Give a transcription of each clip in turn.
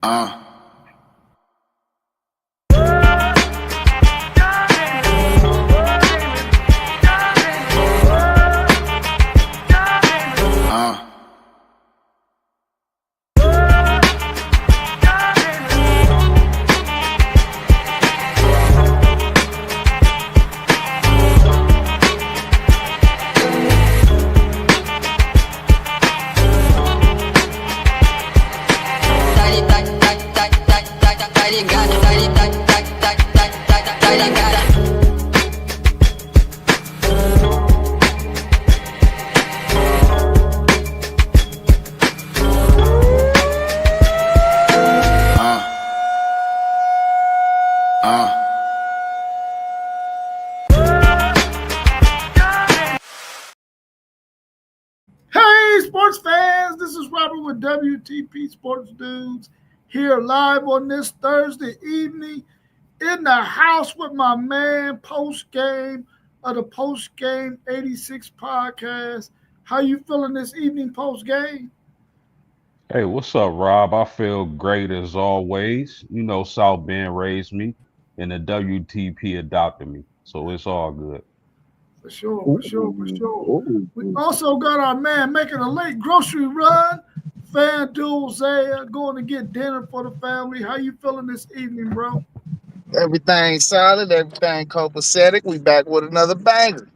Uh, uh. Hey, sports fans, this is Robert with WTP Sports Dudes here live on this Thursday evening in the house with my man post game of the post game 86 podcast. How you feeling this evening post game? Hey, what's up, Rob? I feel great as always. You know, South Bend raised me and the WTP adopted me. So it's all good. For sure, for sure, for Ooh, sure. We ooh. also got our man making a late grocery run, FanDuel Zaya, going to get dinner for the family. How you feeling this evening, bro? Everything solid, everything copacetic. We back with another banger.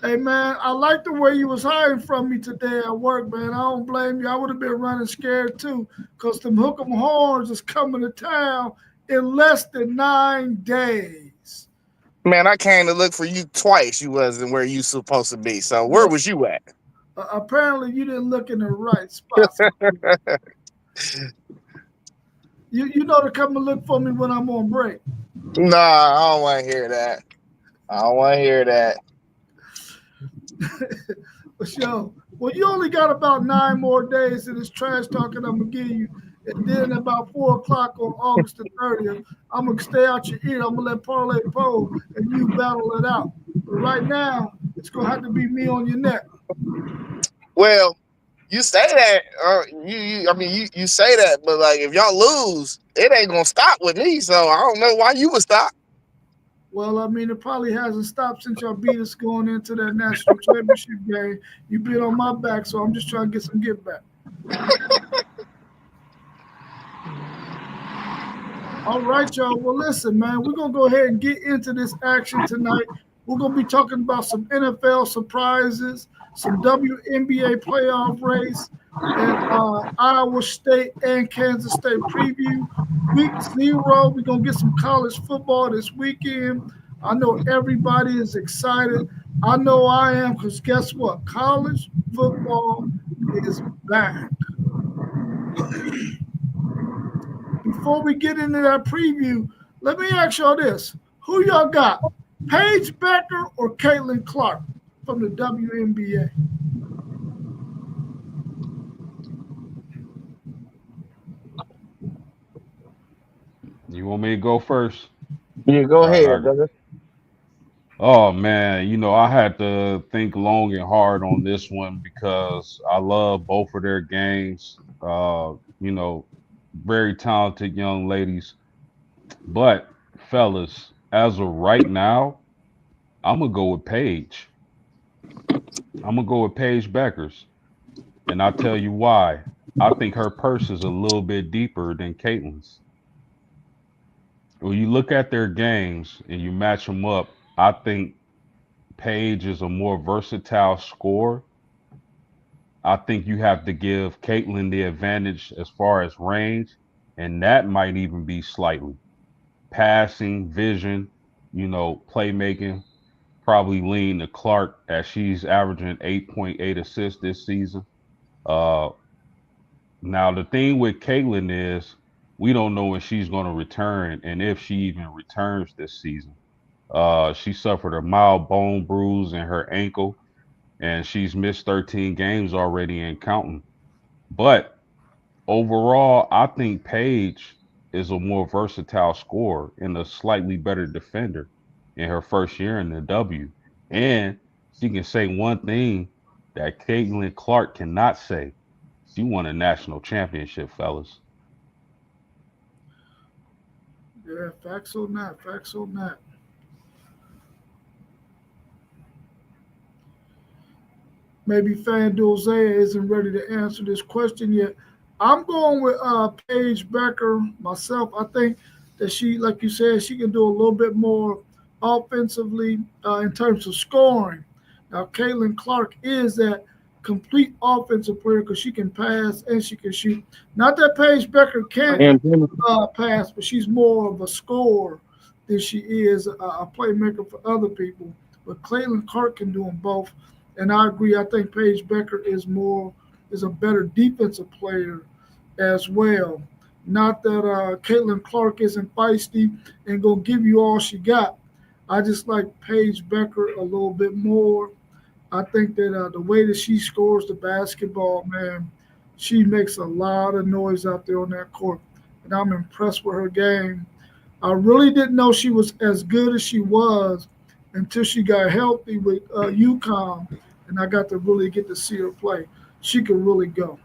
Hey man, I like the way you was hiding from me today at work, man. I don't blame you. I would have been running scared too, cause them hook'em horns is coming to town in less than 9 days. Man, I came to look for you twice. You wasn't where you supposed to be. So where Well, was you at? apparently you didn't look in the right spots. You know to come and look for me when I'm on break. Nah, I don't want to hear that. I don't want to hear that. For sure. Well, you only got about 9 more days of this trash talking I'm gonna give you. And then about 4 o'clock on August the 30th, I'm gonna stay out your ear. I'm gonna let Parlay Poe and you battle it out. But right now, it's gonna have to be me on your neck. Well, you say that. I mean, you say that, but like if y'all lose, it ain't gonna stop with me. So I don't know why you would stop. Well, I mean, it probably hasn't stopped since y'all beat us going into that national championship game. You've been on my back, so I'm just trying to get some get back. All right, y'all. Well, listen, man, we're going to go ahead and get into this action tonight. We're going to be talking about some NFL surprises, some WNBA playoff race, and Iowa State and Kansas State preview. Week 0, we're going to get some college football this weekend. I know everybody is excited. I know I am because guess what? College football is back. Before we get into that preview, let me ask y'all this. Who y'all got? Paige Becker or Caitlin Clark from the WNBA? You want me to go first? Yeah, go All right. ahead, brother. Oh man, I had to think long and hard on this one because I love both of their games. You know, very talented young ladies. But fellas, as of right now, I'm gonna go with Paige. I'm gonna go with Paige Beckers. And I'll tell you why. I think her purse is a little bit deeper than Caitlin's. When you look at their games and you match them up, I think Paige is a more versatile scorer. I think you have to give Caitlin the advantage as far as range, and that might even be slightly. Passing, vision, playmaking, probably lean to Clark as she's averaging 8.8 assists this season. Uh, Now the thing with Caitlin is we don't know when she's going to return and if she even returns this season. She suffered a mild bone bruise in her ankle, and she's missed 13 games already and counting. But overall, I think Paige is a more versatile scorer and a slightly better defender in her first year in the W. And she can say one thing that Caitlin Clark cannot say. She won a national championship, fellas. Yeah, facts on that. Facts on that. Maybe FanDuel Zaya isn't ready to answer this question yet. I'm going with Paige Becker myself. I think that she, like you said, she can do a little bit more offensively in terms of scoring. Now, Caitlin Clark is that complete offensive player because she can pass and she can shoot. Not that Paige Becker can't pass, but she's more of a scorer than she is a playmaker for other people. But Caitlin Clark can do them both. And I agree. I think Paige Becker is a better defensive player as well. Not that Caitlin Clark isn't feisty and gonna give you all she got. I just like Paige Becker a little bit more. I think that the way that she scores the basketball, man, she makes a lot of noise out there on that court, and I'm impressed with her game. I really didn't know she was as good as she was until she got healthy with UConn, and I got to really get to see her play. She can really go.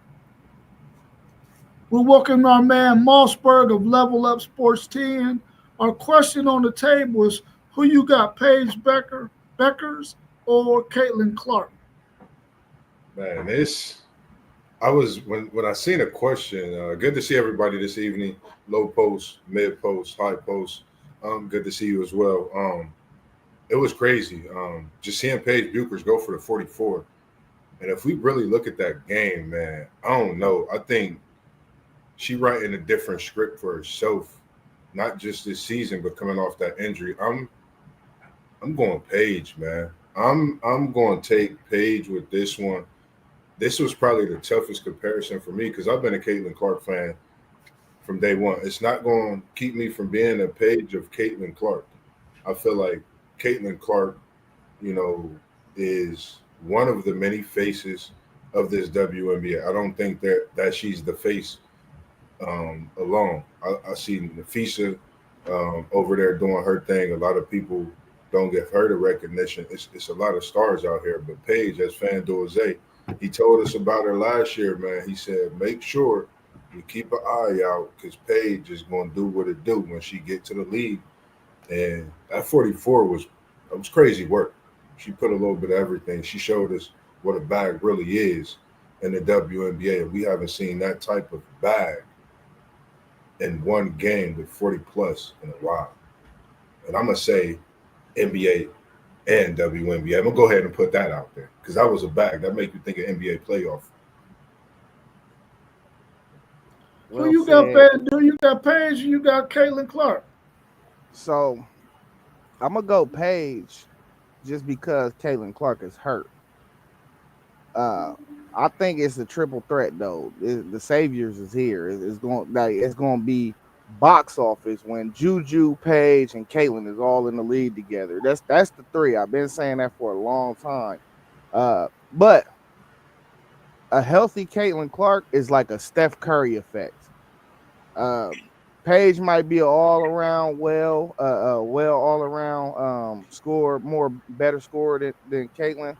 We're welcoming our man Mossberg of Level Up Sports 10. Our question on the table is who you got, Paige Beckers, or Caitlin Clark? Man, this I was when I seen a question. Good to see everybody this evening. Low post, mid post, high post. Good to see you as well. It was crazy. Just seeing Paige Buchers go for the 44. And if we really look at that game, man, I don't know. I think she writing a different script for herself, not just this season, but coming off that injury. I'm going Paige, man. I'm going to take Paige with this one. This was probably the toughest comparison for me because I've been a Caitlin Clark fan from day one. It's not going to keep me from being a page of Caitlin Clark. I feel like Caitlin Clark, is one of the many faces of this WNBA. I don't think that she's the face alone. I see Nafisa over there doing her thing. A lot of people don't give her the recognition. It's a lot of stars out here, but Paige, as FanDuel Zay, he told us about her last year, man. He said, make sure you keep an eye out because Paige is going to do what it do when she get to the league. And that 44 was crazy work. She put a little bit of everything. She showed us what a bag really is in the WNBA. And we haven't seen that type of bag in one game with 40 plus in a while. And I'm going to say NBA and WNBA. I'm going to go ahead and put that out there because that was a bag. That make you think of NBA playoff. Well, who you got, FanDuel? You got Paige and you got Caitlin Clark. So I'm going to go Paige just because Caitlin Clark is hurt. I think it's a triple threat though. The Saviors is here. It's going to be box office when Juju, Paige, and Caitlin is all in the lead together. That's the three. I've been saying that for a long time. But a healthy Caitlin Clark is like a Steph Curry effect. Paige might be an all around all around better scorer than Caitlin.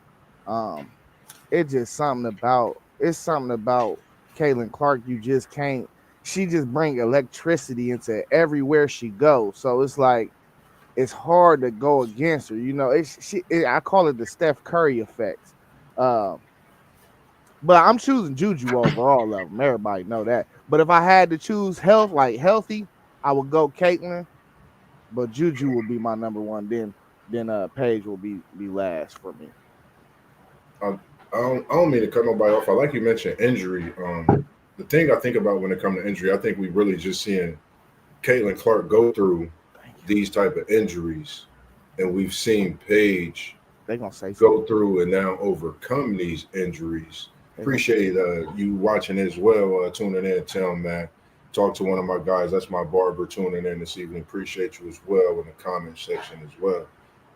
It's something about Caitlin Clark. You just can't. She just bring electricity into everywhere she goes. So it's like it's hard to go against her. I call it the Steph Curry effect. But I'm choosing Juju over all of them. Everybody know that. But if I had to choose healthy, I would go Caitlin. But Juju will be my number one. Then Paige will be last for me. I don't mean to cut nobody off. I like you mentioned injury. The thing I think about when it comes to injury, I think we really just seeing Caitlin Clark go through these type of injuries, and we've seen Paige go through and now overcome these injuries. Appreciate you watching as well, tuning in, Tim, man. Talk to one of my guys. That's my barber tuning in this evening. Appreciate you as well in the comment section as well.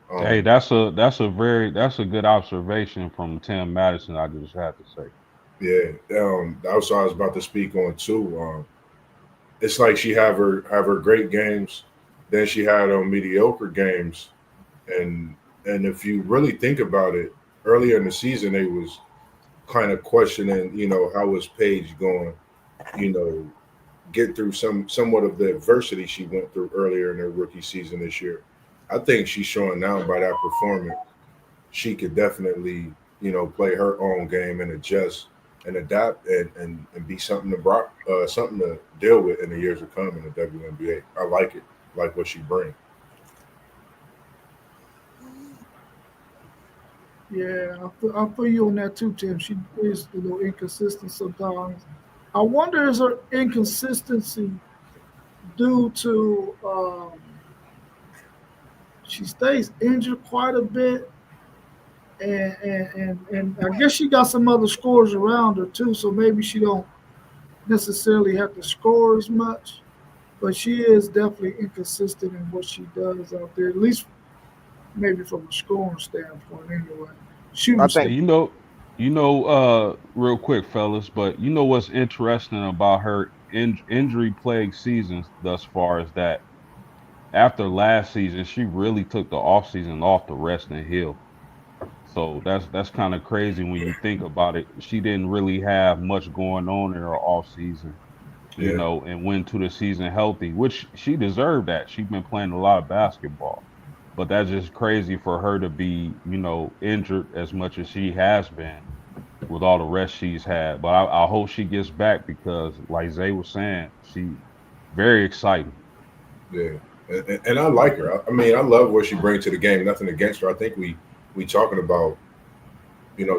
Hey, that's a good observation from Tim Madison. I just have to say. Yeah, that's what I was about to speak on too. It's like she have her great games, then she had mediocre games, and if you really think about it, earlier in the season they was kind of questioning, how was Paige going, get through somewhat of the adversity she went through earlier in her rookie season this year. I think she's showing now by that performance she could definitely, play her own game and adjust and adapt and be something something to deal with in the years to come in the WNBA. I like it, like what she brings. Yeah, I feel you on that too, Tim. She is a little inconsistent sometimes. I wonder is her inconsistency due to she stays injured quite a bit, and I guess she got some other scores around her too, so maybe she don't necessarily have to score as much, but she is definitely inconsistent in what she does out there, at least maybe from a scoring standpoint anyway. I Shooting Yeah, think stand. real quick, fellas, but you know what's interesting about her injury plagued seasons thus far is that after last season, she really took the off season off to rest and heal. So that's kind of crazy when you think about it. She didn't really have much going on in her off season, Yeah, and went to the season healthy, which she deserved that. She's been playing a lot of basketball. But that's just crazy for her to be, injured as much as she has been with all the rest she's had. But I hope she gets back because, like Zay was saying, she very exciting. yeah, and I like her. I mean, I love what she brings to the game. Nothing against her. I think we talking about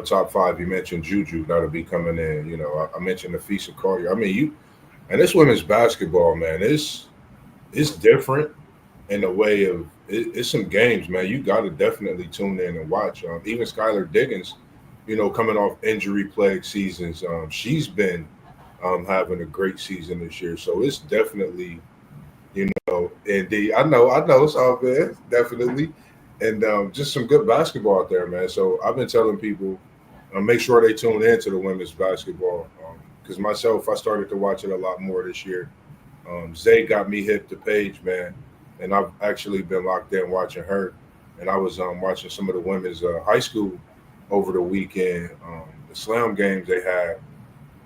top five. You mentioned Juju that'll be coming in. I mentioned the Feast of Collier. I mean, and this women's basketball, man, it's different in a way of it's some games, man. You got to definitely tune in and watch. Even Skylar Diggins, coming off injury plague seasons, she's been having a great season this year. So it's definitely, indeed. I know, it's all good, definitely, and just some good basketball out there, man. So I've been telling people, make sure they tune in to the women's basketball because myself, I started to watch it a lot more this year. Zay got me hip to Paige, man, and I've actually been locked in watching her. And I was watching some of the women's high school over the weekend. The slam games they had,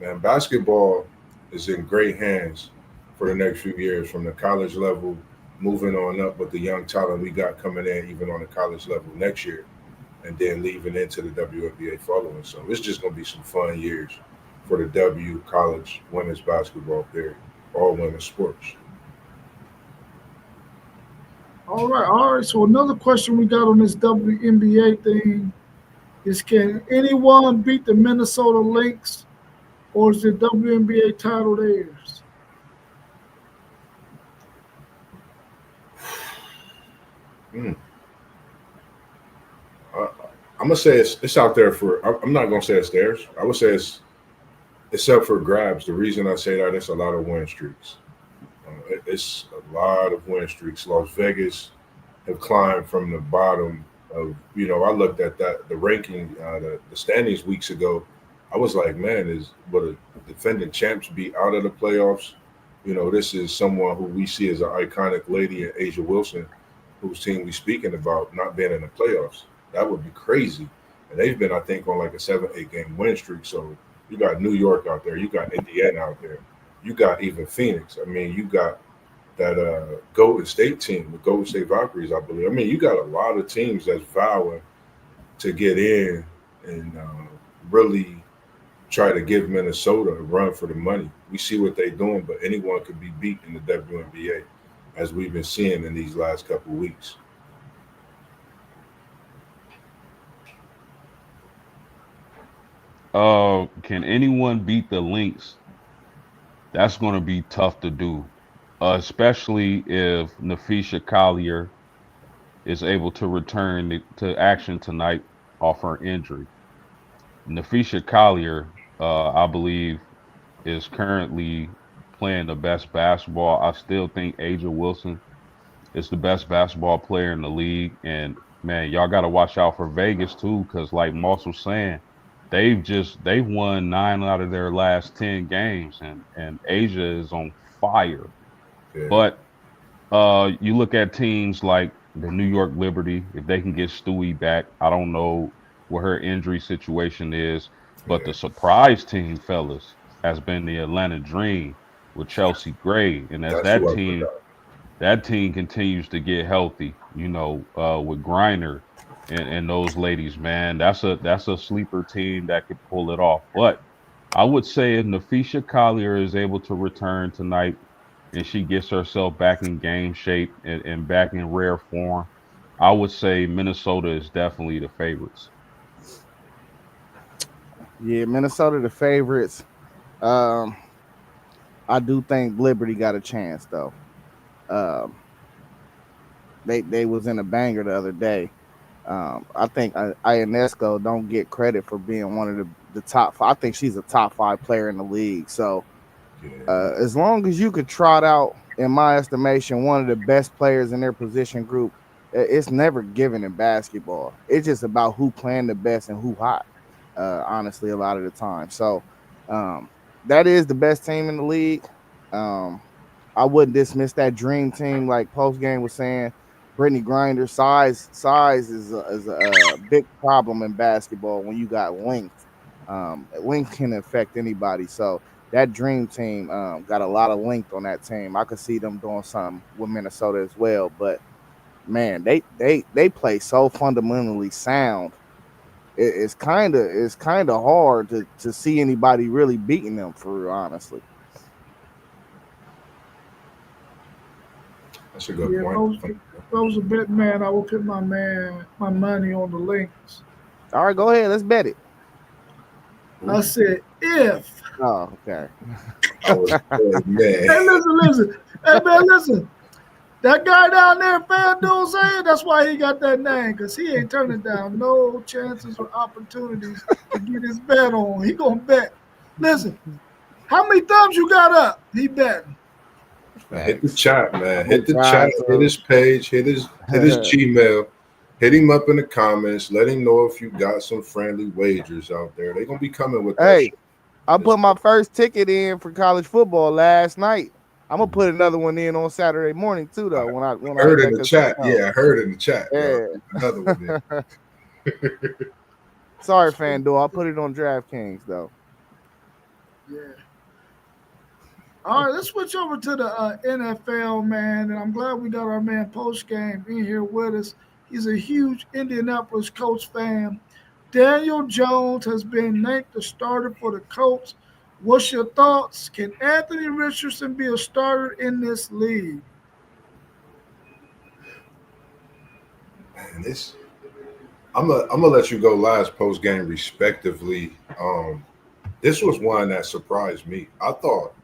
man. Basketball is in great hands for the next few years, from the college level moving on up with the young talent we got coming in, even on the college level next year, and then leaving into the WNBA following. So it's just going to be some fun years for the W college women's basketball period, all women's sports. All right. So another question we got on this WNBA thing is: can anyone beat the Minnesota Lynx, or is the WNBA title theirs? Mm. I, I'm gonna say it's out there for. I'm not gonna say it's theirs. I would say it's up for grabs. The reason I say that, it's a lot of win streaks. It's a lot of win streaks. Las Vegas have climbed from the bottom of. I looked at the ranking, the standings weeks ago. I was like, man, is what a defending champs be out of the playoffs? This is someone who we see as an iconic lady in Asia Wilson, whose team we speaking about not being in the playoffs. That would be crazy. And they've been, I think, on like a 7-8 game win streak. So you got New York out there, you got Indiana out there, you got even Phoenix. I mean, you got that Golden State team, the Golden State Valkyries, I believe. I mean, you got a lot of teams that's vowing to get in and really try to give Minnesota a run for the money. We see what they're doing, but anyone could be beat in the WNBA, as we've been seeing in these last couple of weeks. Can anyone beat the Lynx? That's going to be tough to do, especially if Nafisha Collier is able to return to action tonight off her injury. Nafisha Collier, I believe, is currently playing the best basketball. I still think Aja Wilson is the best basketball player in the league. And man, y'all got to watch out for Vegas too, because like Moss was saying, they've won 9 out of their last 10 games, and Asia is on fire. Yeah, But you look at teams like the New York Liberty, if they can get Stewie back, I don't know what her injury situation is, but yeah, the surprise team, fellas, has been the Atlanta Dream. with Chelsea Gray, and as That's who I forgot. that team continues to get healthy, with Griner and those ladies, man, that's a sleeper team that could pull it off. But I would say if Nafisha Collier is able to return tonight and she gets herself back in game shape and back in rare form, I would say Minnesota is definitely the favorites. Yeah, Minnesota the favorites. Um, I do think Liberty got a chance though. Um, they was in a banger the other day. I think Ionesco don't get credit for being one of the top five. I think she's a top 5 player in the league. So Yeah. as long as you could trot out, in my estimation, one of the best players in their position group, it's never given in basketball. It's just about who playing the best and who hot. Honestly, a lot of the time. So um, that is the best team in the league. Um, I wouldn't dismiss that dream team like post game was saying. Brittany Grinder size is a big problem in basketball when you got length. Length can affect anybody. So that dream team got a lot of length on that team. I could see them doing something with Minnesota as well. But man, they play so fundamentally sound. It's kind of hard to see anybody really beating them for real, honestly. That's a good Yeah, point. those a bit, man. I will put my money on the Lynx. All right, go ahead. Let's bet it. I said if. Oh, okay. I was good, Hey, man. listen. Hey, man, listen. That guy down there, FanDuel saying that's why he got that name, because he ain't turning down no chances or opportunities to get his bet on. He gonna bet. Listen, how many thumbs you got up? He betting. Hit the Thanks. chat, man. I'm Hit the chat. trying Hit to. his page. Hit his Gmail. Hit him up in the comments. Let him know if you got some friendly wagers out there. They're gonna be coming with that Hey, shit. I This put my first ticket in for college football last night. I'm gonna put another one in on Saturday morning too, I though. When I hit heard in that the chat. casino. Yeah, I heard in the chat, bro. Yeah. Another one in. Sorry, FanDuel. I put it on DraftKings though. Yeah. All right, let's switch over to the NFL, man. And I'm glad we got our man post game in here with us. He's a huge Indianapolis Colts fan. Daniel Jones has been named the starter for the Colts. What's your thoughts? Can Anthony Richardson be a starter in this league? Man, this I'm gonna let you go last post game respectively. This was one that surprised me. I thought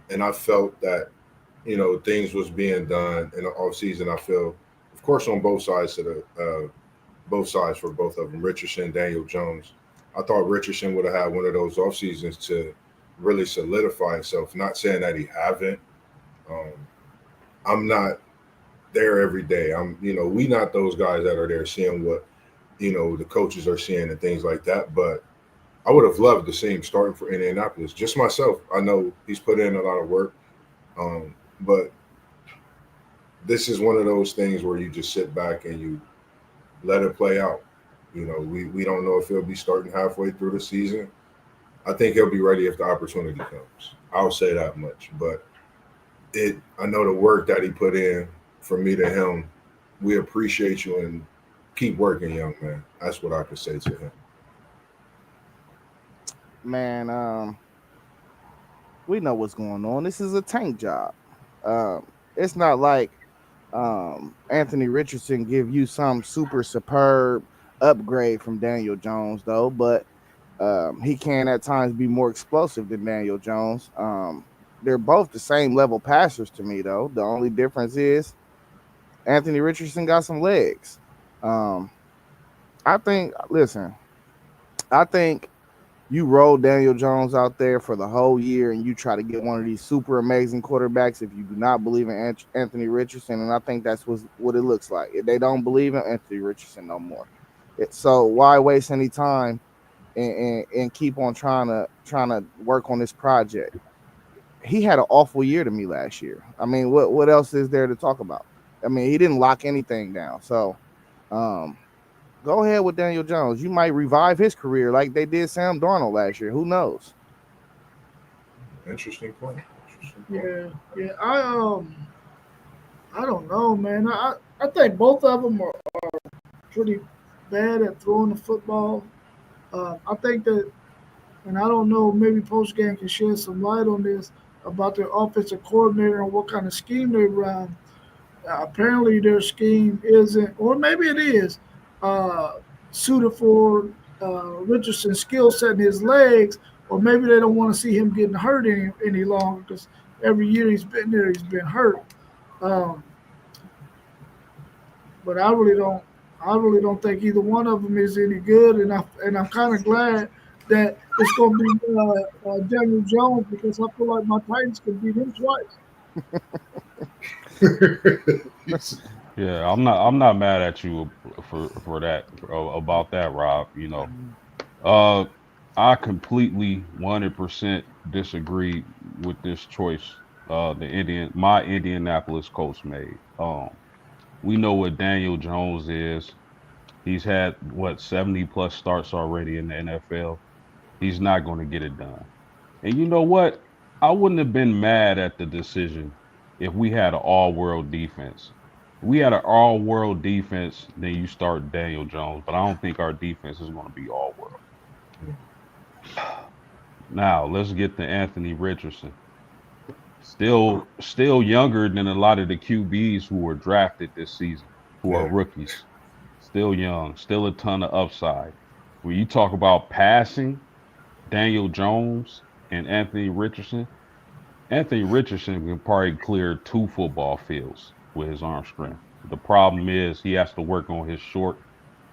and I felt that things was being done in the offseason. I feel, of course, on both sides of the both sides for both of them, Richardson, Daniel Jones. I thought Richardson would have had one of those off seasons to really solidify himself. Not saying that he haven't. Um, I'm not there every day. We not those guys that are there seeing what the coaches are seeing and things like that. But I would have loved to see him starting for Indianapolis. Just myself, I know he's put in a lot of work. But this is one of those things where you just sit back and you let it play out. We don't know if he'll be starting halfway through the season. I think he'll be ready if the opportunity comes. I'll say that much. But I know the work that he put in from me to him, we appreciate you and keep working, young man. That's what I could say to him. Man, we know what's going on. This is a tank job. It's not like Anthony Richardson give you some super superb upgrade from Daniel Jones though, but he can at times be more explosive than Daniel Jones. They're both the same level passers to me though. The only difference is Anthony Richardson got some legs. Um, I think. Listen, I think you roll Daniel Jones out there for the whole year and you try to get one of these super amazing quarterbacks if you do not believe in Anthony Richardson. And I think that's what it looks like. If they don't believe in Anthony Richardson no more. So why waste any time and keep on trying to work on this project? He had an awful year to me last year. I mean, what else is there to talk about? I mean, he didn't lock anything down. So um, go ahead with Daniel Jones. You might revive his career like they did Sam Darnold last year. Who knows? Interesting point. Yeah, yeah. I don't know, man. I think both of them are pretty bad at throwing the football. I think that, and I don't know, maybe post game can shed some light on this about their offensive coordinator and what kind of scheme they run. Apparently, their scheme isn't, or maybe it is, uh, suited for Richardson's skill set and his legs, or maybe they don't want to see him getting hurt any longer because every year he's been there, he's been hurt. Um, but I really don't think either one of them is any good, and I'm kind of glad that it's going to be Daniel Jones because I feel like my Titans could beat him twice. Yeah, I'm not mad at you for that about that, Rob. Uh, I completely 100% disagree with this choice. My Indianapolis Colts made. We know what Daniel Jones is. He's had what 70 plus starts already in the NFL. He's not going to get it done. And you know what? I wouldn't have been mad at the decision if we had an all-world defense. If we had an all-world defense, then you start Daniel Jones. But I don't think our defense is going to be all-world. Now let's get to Anthony Richardson. Still younger than a lot of the QBs who were drafted this season, who are Yeah. rookies. Still young, still a ton of upside. When you talk about passing, Daniel Jones and Anthony Richardson can probably clear 2 football fields with his arm strength. The problem is he has to work on his short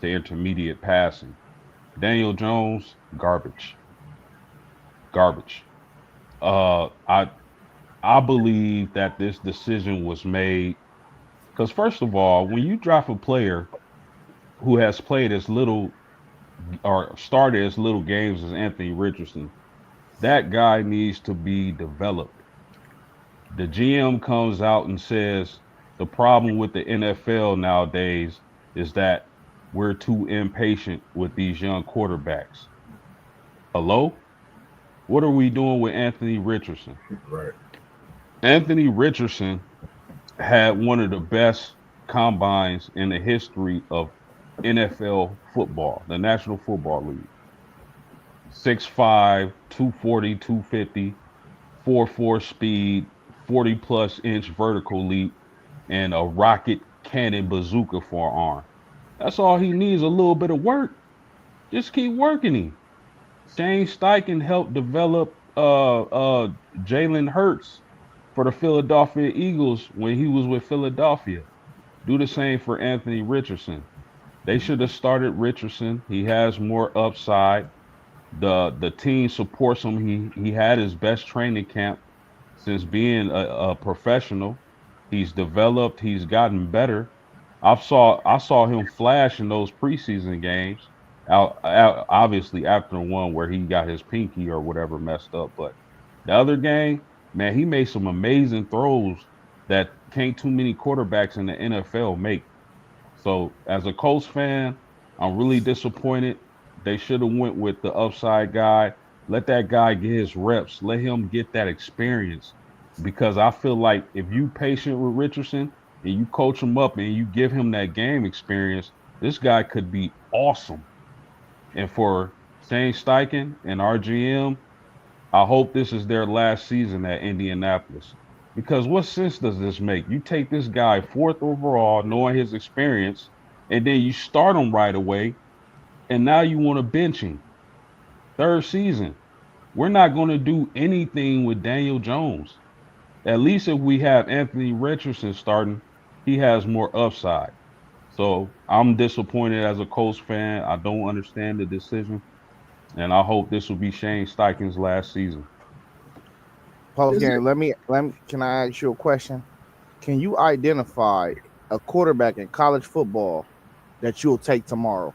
to intermediate passing. Daniel Jones, garbage, garbage. I believe that this decision was made because first of all, when you draft a player who has played as little or started as little games as Anthony Richardson, that guy needs to be developed. The GM comes out and says the problem with the NFL nowadays is that we're too impatient with these young quarterbacks. Hello? What are we doing with Anthony Richardson? Right. Anthony Richardson had one of the best combines in the history of NFL football, the National Football League. 6'5", 240, 250, 4.4 speed, 40 plus inch vertical leap, and a rocket cannon bazooka for an arm. That's all he needs, a little bit of work. Just keep working him. Shane Steichen helped develop Jalen Hurts for the Philadelphia Eagles when he was with Philadelphia. Do the same for Anthony Richardson. They should have started Richardson. He has more upside. The team supports him. He had his best training camp since being a professional. He's developed. He's gotten better. I saw him flash in those preseason games. Obviously after one where he got his pinky or whatever messed up, but the other game, man, he made some amazing throws that can't too many quarterbacks in the NFL make. So as a Colts fan, I'm really disappointed. They should have went with the upside guy. Let that guy get his reps. Let him get that experience. Because I feel like if you patient with Richardson and you coach him up and you give him that game experience, this guy could be awesome. And for Shane Steichen and our GM, I hope this is their last season at Indianapolis. Because what sense does this make? You take this guy fourth overall, knowing his experience, and then you start him right away, and now you want to bench him. Third season. We're not going to do anything with Daniel Jones. At least if we have Anthony Richardson starting, he has more upside. So I'm disappointed as a Colts fan. I don't understand the decision, and I hope this will be Shane Steichen's last season. Post Is it? game. Let me. Can I ask you a question? Can you identify a quarterback in college football that you'll take tomorrow?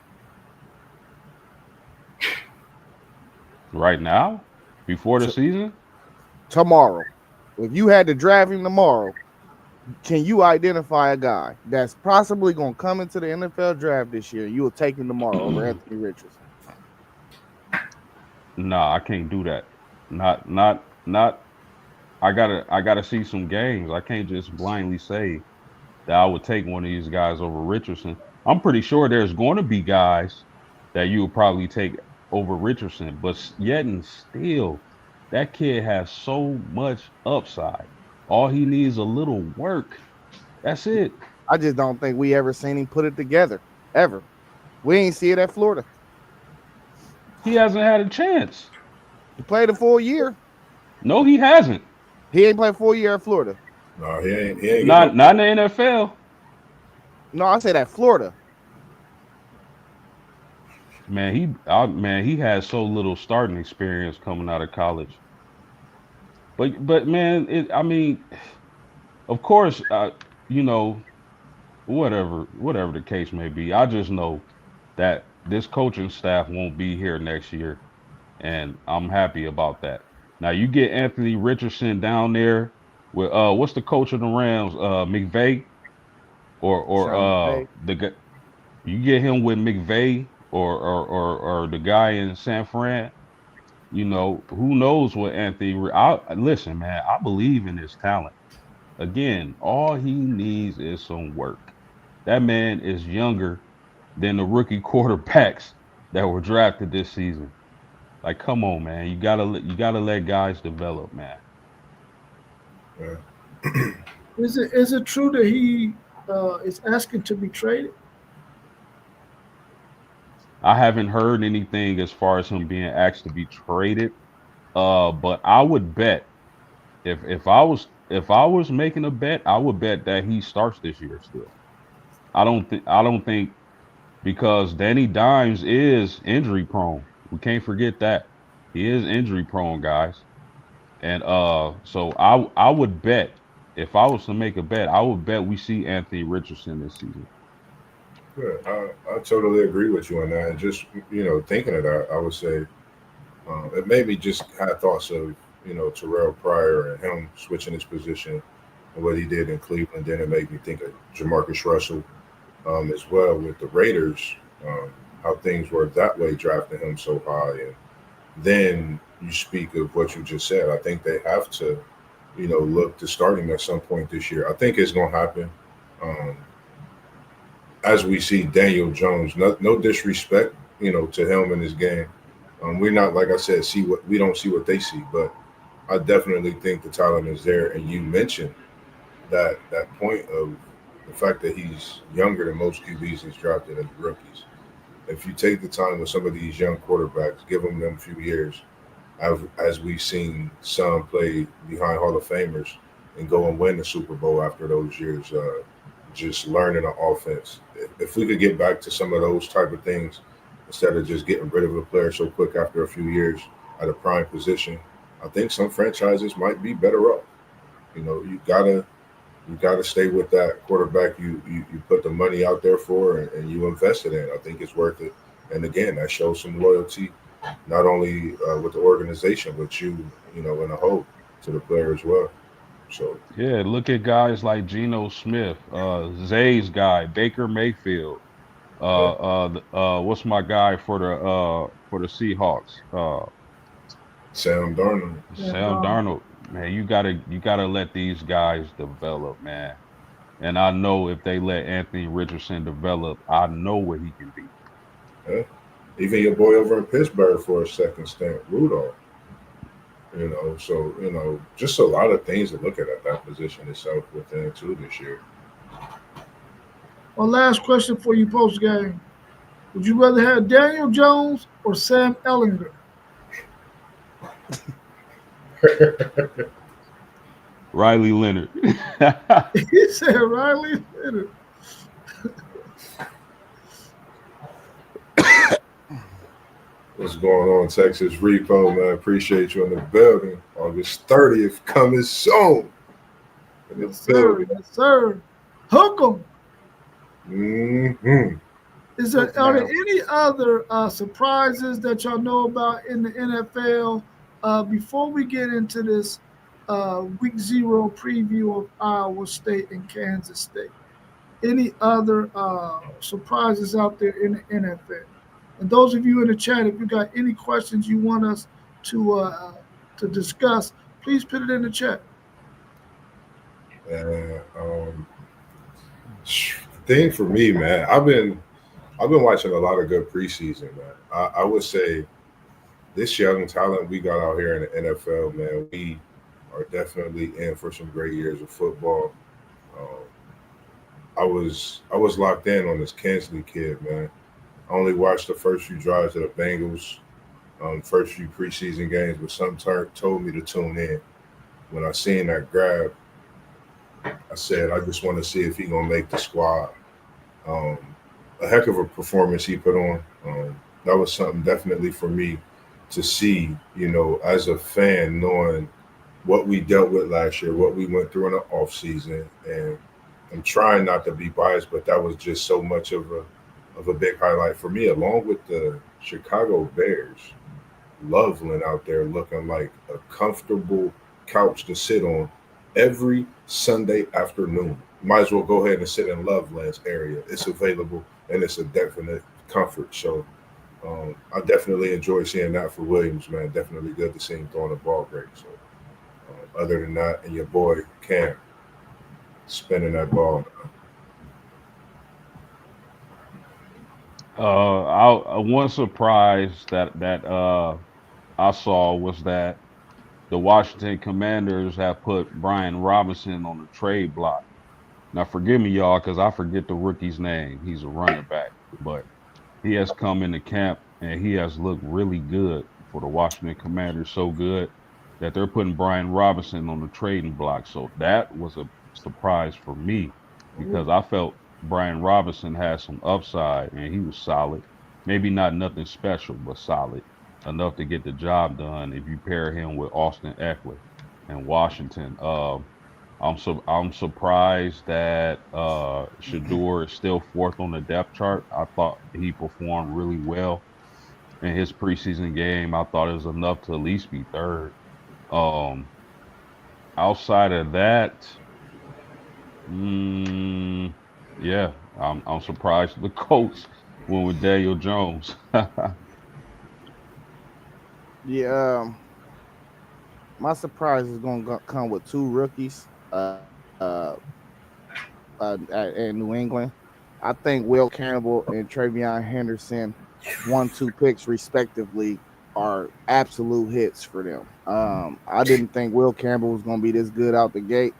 Right now, before the T- season, tomorrow, if you had to draft him tomorrow, can you identify a guy that's possibly going to come into the NFL draft this year? You will take him tomorrow over Anthony Richardson. nah, I can't do that. Not I gotta see some games. I can't just blindly say that I would take one of these guys over Richardson. I'm pretty sure there's going to be guys that you would probably take over Richardson, but yet and still, that kid has so much upside. All he needs a little work. That's it. I just don't think we ever seen him put it together ever. We ain't see it at Florida. He hasn't had a chance. He played a full year. No, he hasn't. He ain't played a full year at Florida. No, he ain't. Not in the NFL. No, I said at Florida. Man, he has so little starting experience coming out of college. But man, I mean, of course, you know, whatever the case may be, I just know that this coaching staff won't be here next year, and I'm happy about that. Now you get Anthony Richardson down there with what's the coach of the Rams, McVay, or Sean McVay. the guy. You get him with McVay or the guy in San Fran. You know, who knows what listen, man, I believe in his talent. Again, all he needs is some work. That man is younger than the rookie quarterbacks that were drafted this season. Like, come on, man. You gotta let guys develop, man. Yeah. Is it true that he is asking to be traded? I haven't heard anything as far as him being asked to be traded. But I would bet if I was making a bet, I would bet that he starts this year still. I don't think because Danny Dimes is injury prone. We can't forget that. He is injury prone, guys. And so I would bet if I was to make a bet, I would bet we see Anthony Richardson this season. Yeah, I totally agree with you on that. And just thinking of that, I would say it made me just have thoughts of Terrell Pryor and him switching his position and what he did in Cleveland. Then it made me think of Jamarcus Russell as well with the Raiders, how things were that way drafting him so high. And then you speak of what you just said. I think they have to, look to start him at some point this year. I think it's going to happen. Um, as we see Daniel Jones, no disrespect, to him in his game. We're not, like I said, we don't see what they see, but I definitely think the talent is there. And you mentioned that point of the fact that he's younger than most QBs he's drafted as rookies. If you take the time with some of these young quarterbacks, give them a few years, as we've seen some play behind Hall of Famers and go and win the Super Bowl after those years, just learning an offense. If we could get back to some of those type of things instead of just getting rid of a player so quick after a few years at a prime position, I think some franchises might be better off. You gotta stay with that quarterback you put the money out there for and you invested in. I think it's worth it. And again, that shows some loyalty, not only with the organization, but in a whole to the player as well. So Yeah, look at guys like Geno Smith, Zay's guy, Baker Mayfield. yeah, What's my guy for the Seahawks? Sam Darnold. And Sam Darnold. Man, you gotta let these guys develop, man. And I know if they let Anthony Richardson develop, I know what he can be. Yeah. Even your boy over in Pittsburgh for a second stint, Rudolph. So just a lot of things to look at that position itself within too this year. well, last question for you post game. Would you rather have Daniel Jones or Sam Ellinger? Riley Leonard. He said Riley Leonard. What's going on, Texas Repo, man? Appreciate you in the building. August 30th coming soon. In the Yes, sir. building. Yes, sir. Hook 'em. Mm-hmm. Are there any other surprises that y'all know about in the NFL before we get into this week 0 preview of Iowa State and Kansas State? Any other surprises out there in the NFL? And those of you in the chat, if you got any questions you want us to discuss, please put it in the chat. And the thing for me, man, I've been watching a lot of good preseason, man. I would say this young talent we got out here in the NFL, man, we are definitely in for some great years of football. Um, I was locked in on this Kensley kid, man. I only watched the first few drives of the Bengals, first few preseason games, but some told me to tune in. When I seen that grab, I said I just want to see if he gonna make the squad. Um, a heck of a performance he put on. That was something definitely for me to see. As a fan, knowing what we dealt with last year, what we went through in the off season, and I'm trying not to be biased, but that was just so much of a big highlight for me, along with the Chicago Bears. Loveland out there looking like a comfortable couch to sit on every Sunday afternoon. Might as well go ahead and sit in Loveland's area. It's available and it's a definite comfort. So I definitely enjoy seeing that for Williams, man. Definitely good to see him throwing the ball great. So other than that, and your boy Cam spinning that ball. One surprise that I saw was that the Washington Commanders have put Brian Robinson on the trade block. Now, forgive me, y'all, because I forget the rookie's name. He's a running back, but he has come into camp and he has looked really good for the Washington Commanders. So good that they're putting Brian Robinson on the trading block. So that was a surprise for me because I felt Brian Robinson had some upside and he was solid. Maybe not nothing special, but solid enough to get the job done if you pair him with Austin Eckler and Washington. I'm surprised that Shador is still fourth on the depth chart. I thought he performed really well in his preseason game. I thought it was enough to at least be third. Um, Outside of that, mm, yeah, I'm surprised the Colts went with Daniel Jones. Yeah, my surprise is gonna come with two rookies. In New England. I think Will Campbell and Travion Henderson, 1-2 picks respectively, are absolute hits for them. I didn't think Will Campbell was gonna be this good out the gate.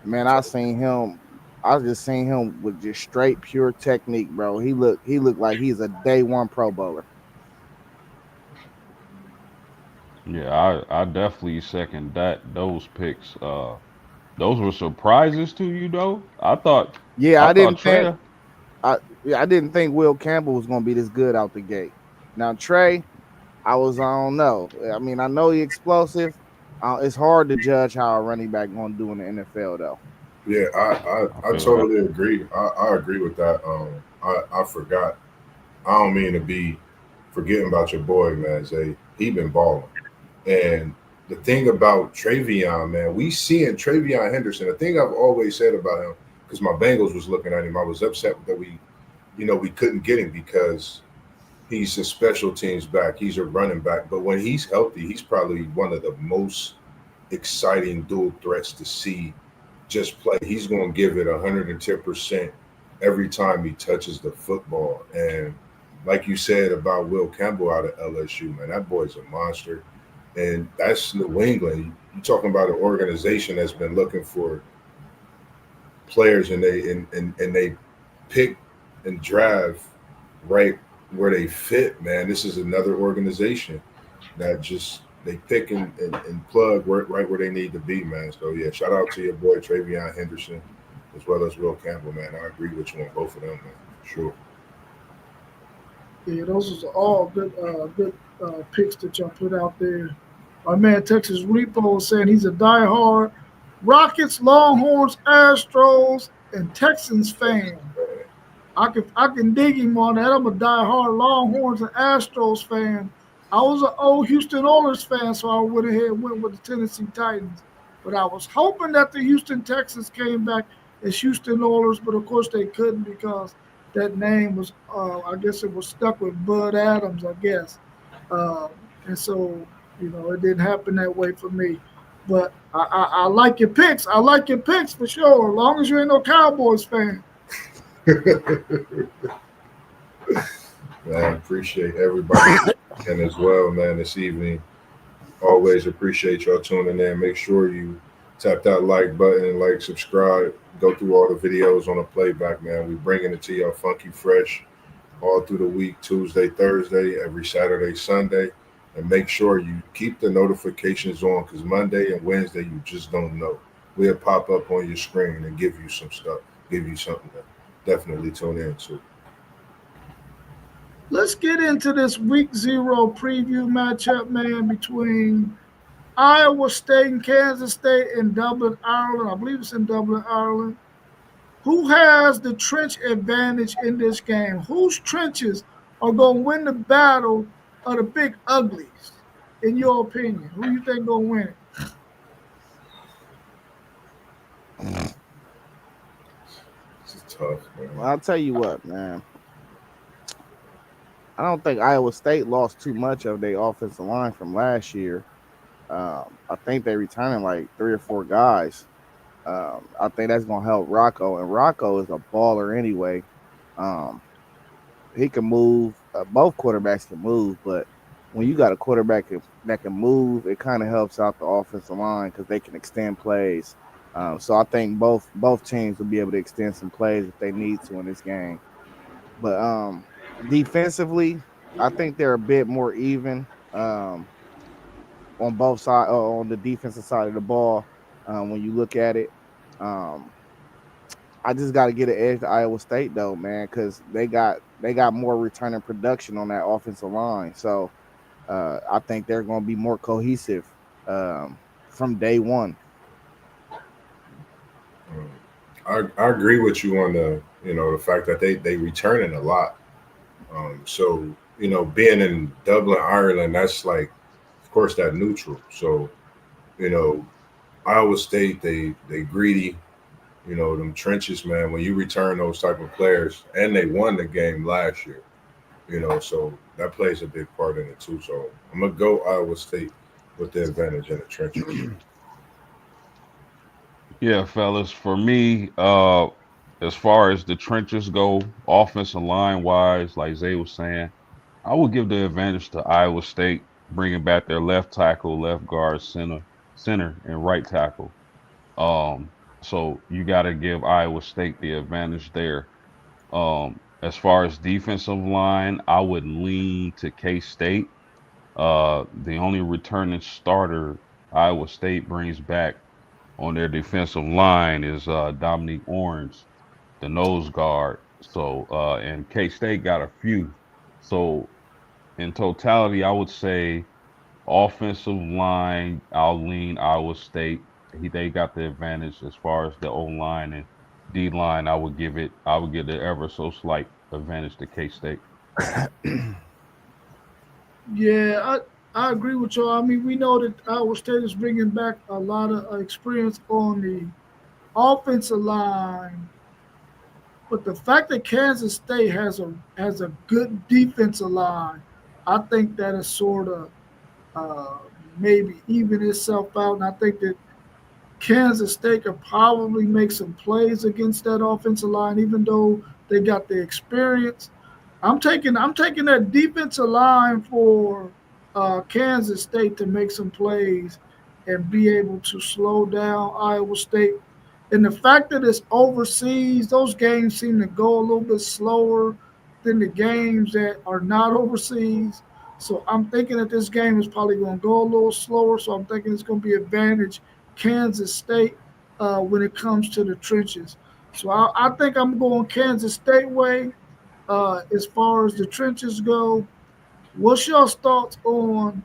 Man, I seen him. I just seen him with just straight pure technique, bro. He looked like he's a day one Pro Bowler. Yeah, I definitely second those picks. Those were surprises to you though. Yeah, I I thought didn't think Trey. I didn't think Will Campbell was gonna be this good out the gate. Now Trey, I don't know. I mean, I know he's explosive. It's hard to judge how a running back gonna do in the NFL though. Yeah, I I feel that. totally agree. I agree with that. I forgot. I don't mean to be forgetting about your boy, man. Zay, he been balling. And the thing about Travion, man, we seeing Travion Henderson. The thing I've always said about him, because my Bengals was looking at him, I was upset that we couldn't get him because he's a special teams back. He's a running back. But when he's healthy, he's probably one of the most exciting dual threats to see just play. He's going to give it 110% every time he touches the football. And like you said about Will Campbell out of LSU, man, that boy's a monster. And that's New England. You're talking about an organization that's been looking for players, and they pick and draft right where they fit, man. This is another organization that just they pick and plug right where they need to be, man. So yeah, shout out to your boy Travion Henderson as well as Will Campbell, man. I agree with you on both of them, man. Sure. Yeah, those was all good picks that y'all put out there. My man Texas Repo was saying he's a diehard Rockets, Longhorns, Astros, and Texans fan. I can dig him on that. I'm a diehard Longhorns and Astros fan. I was an old Houston Oilers fan, so I went ahead and went with the Tennessee Titans. But I was hoping that the Houston Texans came back as Houston Oilers, but of course they couldn't because that name was, I guess it was stuck with Bud Adams, I guess. Uh, and so, it didn't happen that way for me. But I like your picks. I like your picks for sure. As long as you ain't no Cowboys fan. Man, appreciate everybody and as well, man, this evening. Always appreciate y'all tuning in. Make sure you tap that like button, like, subscribe, go through all the videos on the playback, man. We bringing it to y'all funky fresh all through the week, Tuesday, Thursday, every Saturday, Sunday. And make sure you keep the notifications on because Monday and Wednesday, you just don't know. We'll pop up on your screen and give you some stuff, give you something to definitely tune in to. Let's get into this week 0 preview matchup, man, between Iowa State and Kansas State in Dublin, Ireland. I believe it's in Dublin, Ireland. Who has the trench advantage in this game? Whose trenches are going to win the battle of the big uglies, in your opinion? Who you think going to win it? This is tough, man. Well, I'll tell you what, man. I don't think Iowa State lost too much of their offensive line from last year. I think they returning like 3 or 4 guys. I think that's gonna help Rocco, and Rocco is a baller anyway. Um, he can move. Both quarterbacks can move, but when you got a quarterback that can move, it kind of helps out the offensive line because they can extend plays. So I think both teams will be able to extend some plays if they need to in this game. But defensively, I think they're a bit more even on both sides, on the defensive side of the ball. When you look at it, um, I just got to get an edge to Iowa State though, man, because they got more returning production on that offensive line. So I think they're going to be more cohesive from day one. I agree with you on the fact that they returning a lot. So being in Dublin, Ireland, that's like, of course, that neutral. So you know, Iowa State, they greedy. Them trenches, man. When you return those type of players, and they won the game last year. So that plays a big part in it too. So I'm gonna go Iowa State with the advantage in the trenches. Yeah, fellas. For me, as far as the trenches go, offensive line wise, like Zay was saying, I would give the advantage to Iowa State, bringing back their left tackle, left guard, center, and right tackle. So you got to give Iowa State the advantage there. As far as defensive line, I would lean to K State. The only returning starter Iowa State brings back on their defensive line is Dominique Orange, the nose guard. So and K State got a few. So in totality, I would say offensive line, I'll lean Iowa State. They got the advantage as far as the O line and D line. I would give the ever so slight advantage to K State. Yeah, I agree with you. I mean, we know that Iowa State is bringing back a lot of experience on the offensive line, but the fact that Kansas State has a good defensive line, I think that is sort of uh, maybe even itself out. And I think that Kansas State could probably make some plays against that offensive line, even though they got the experience. I'm taking that defensive line for Kansas State to make some plays and be able to slow down Iowa State. And the fact that it's overseas, those games seem to go a little bit slower than the games that are not overseas. So I'm thinking that this game is probably going to go a little slower. So I'm thinking it's going to be advantage Kansas State when it comes to the trenches. So I think I'm going Kansas State way as far as the trenches go. What's your thoughts on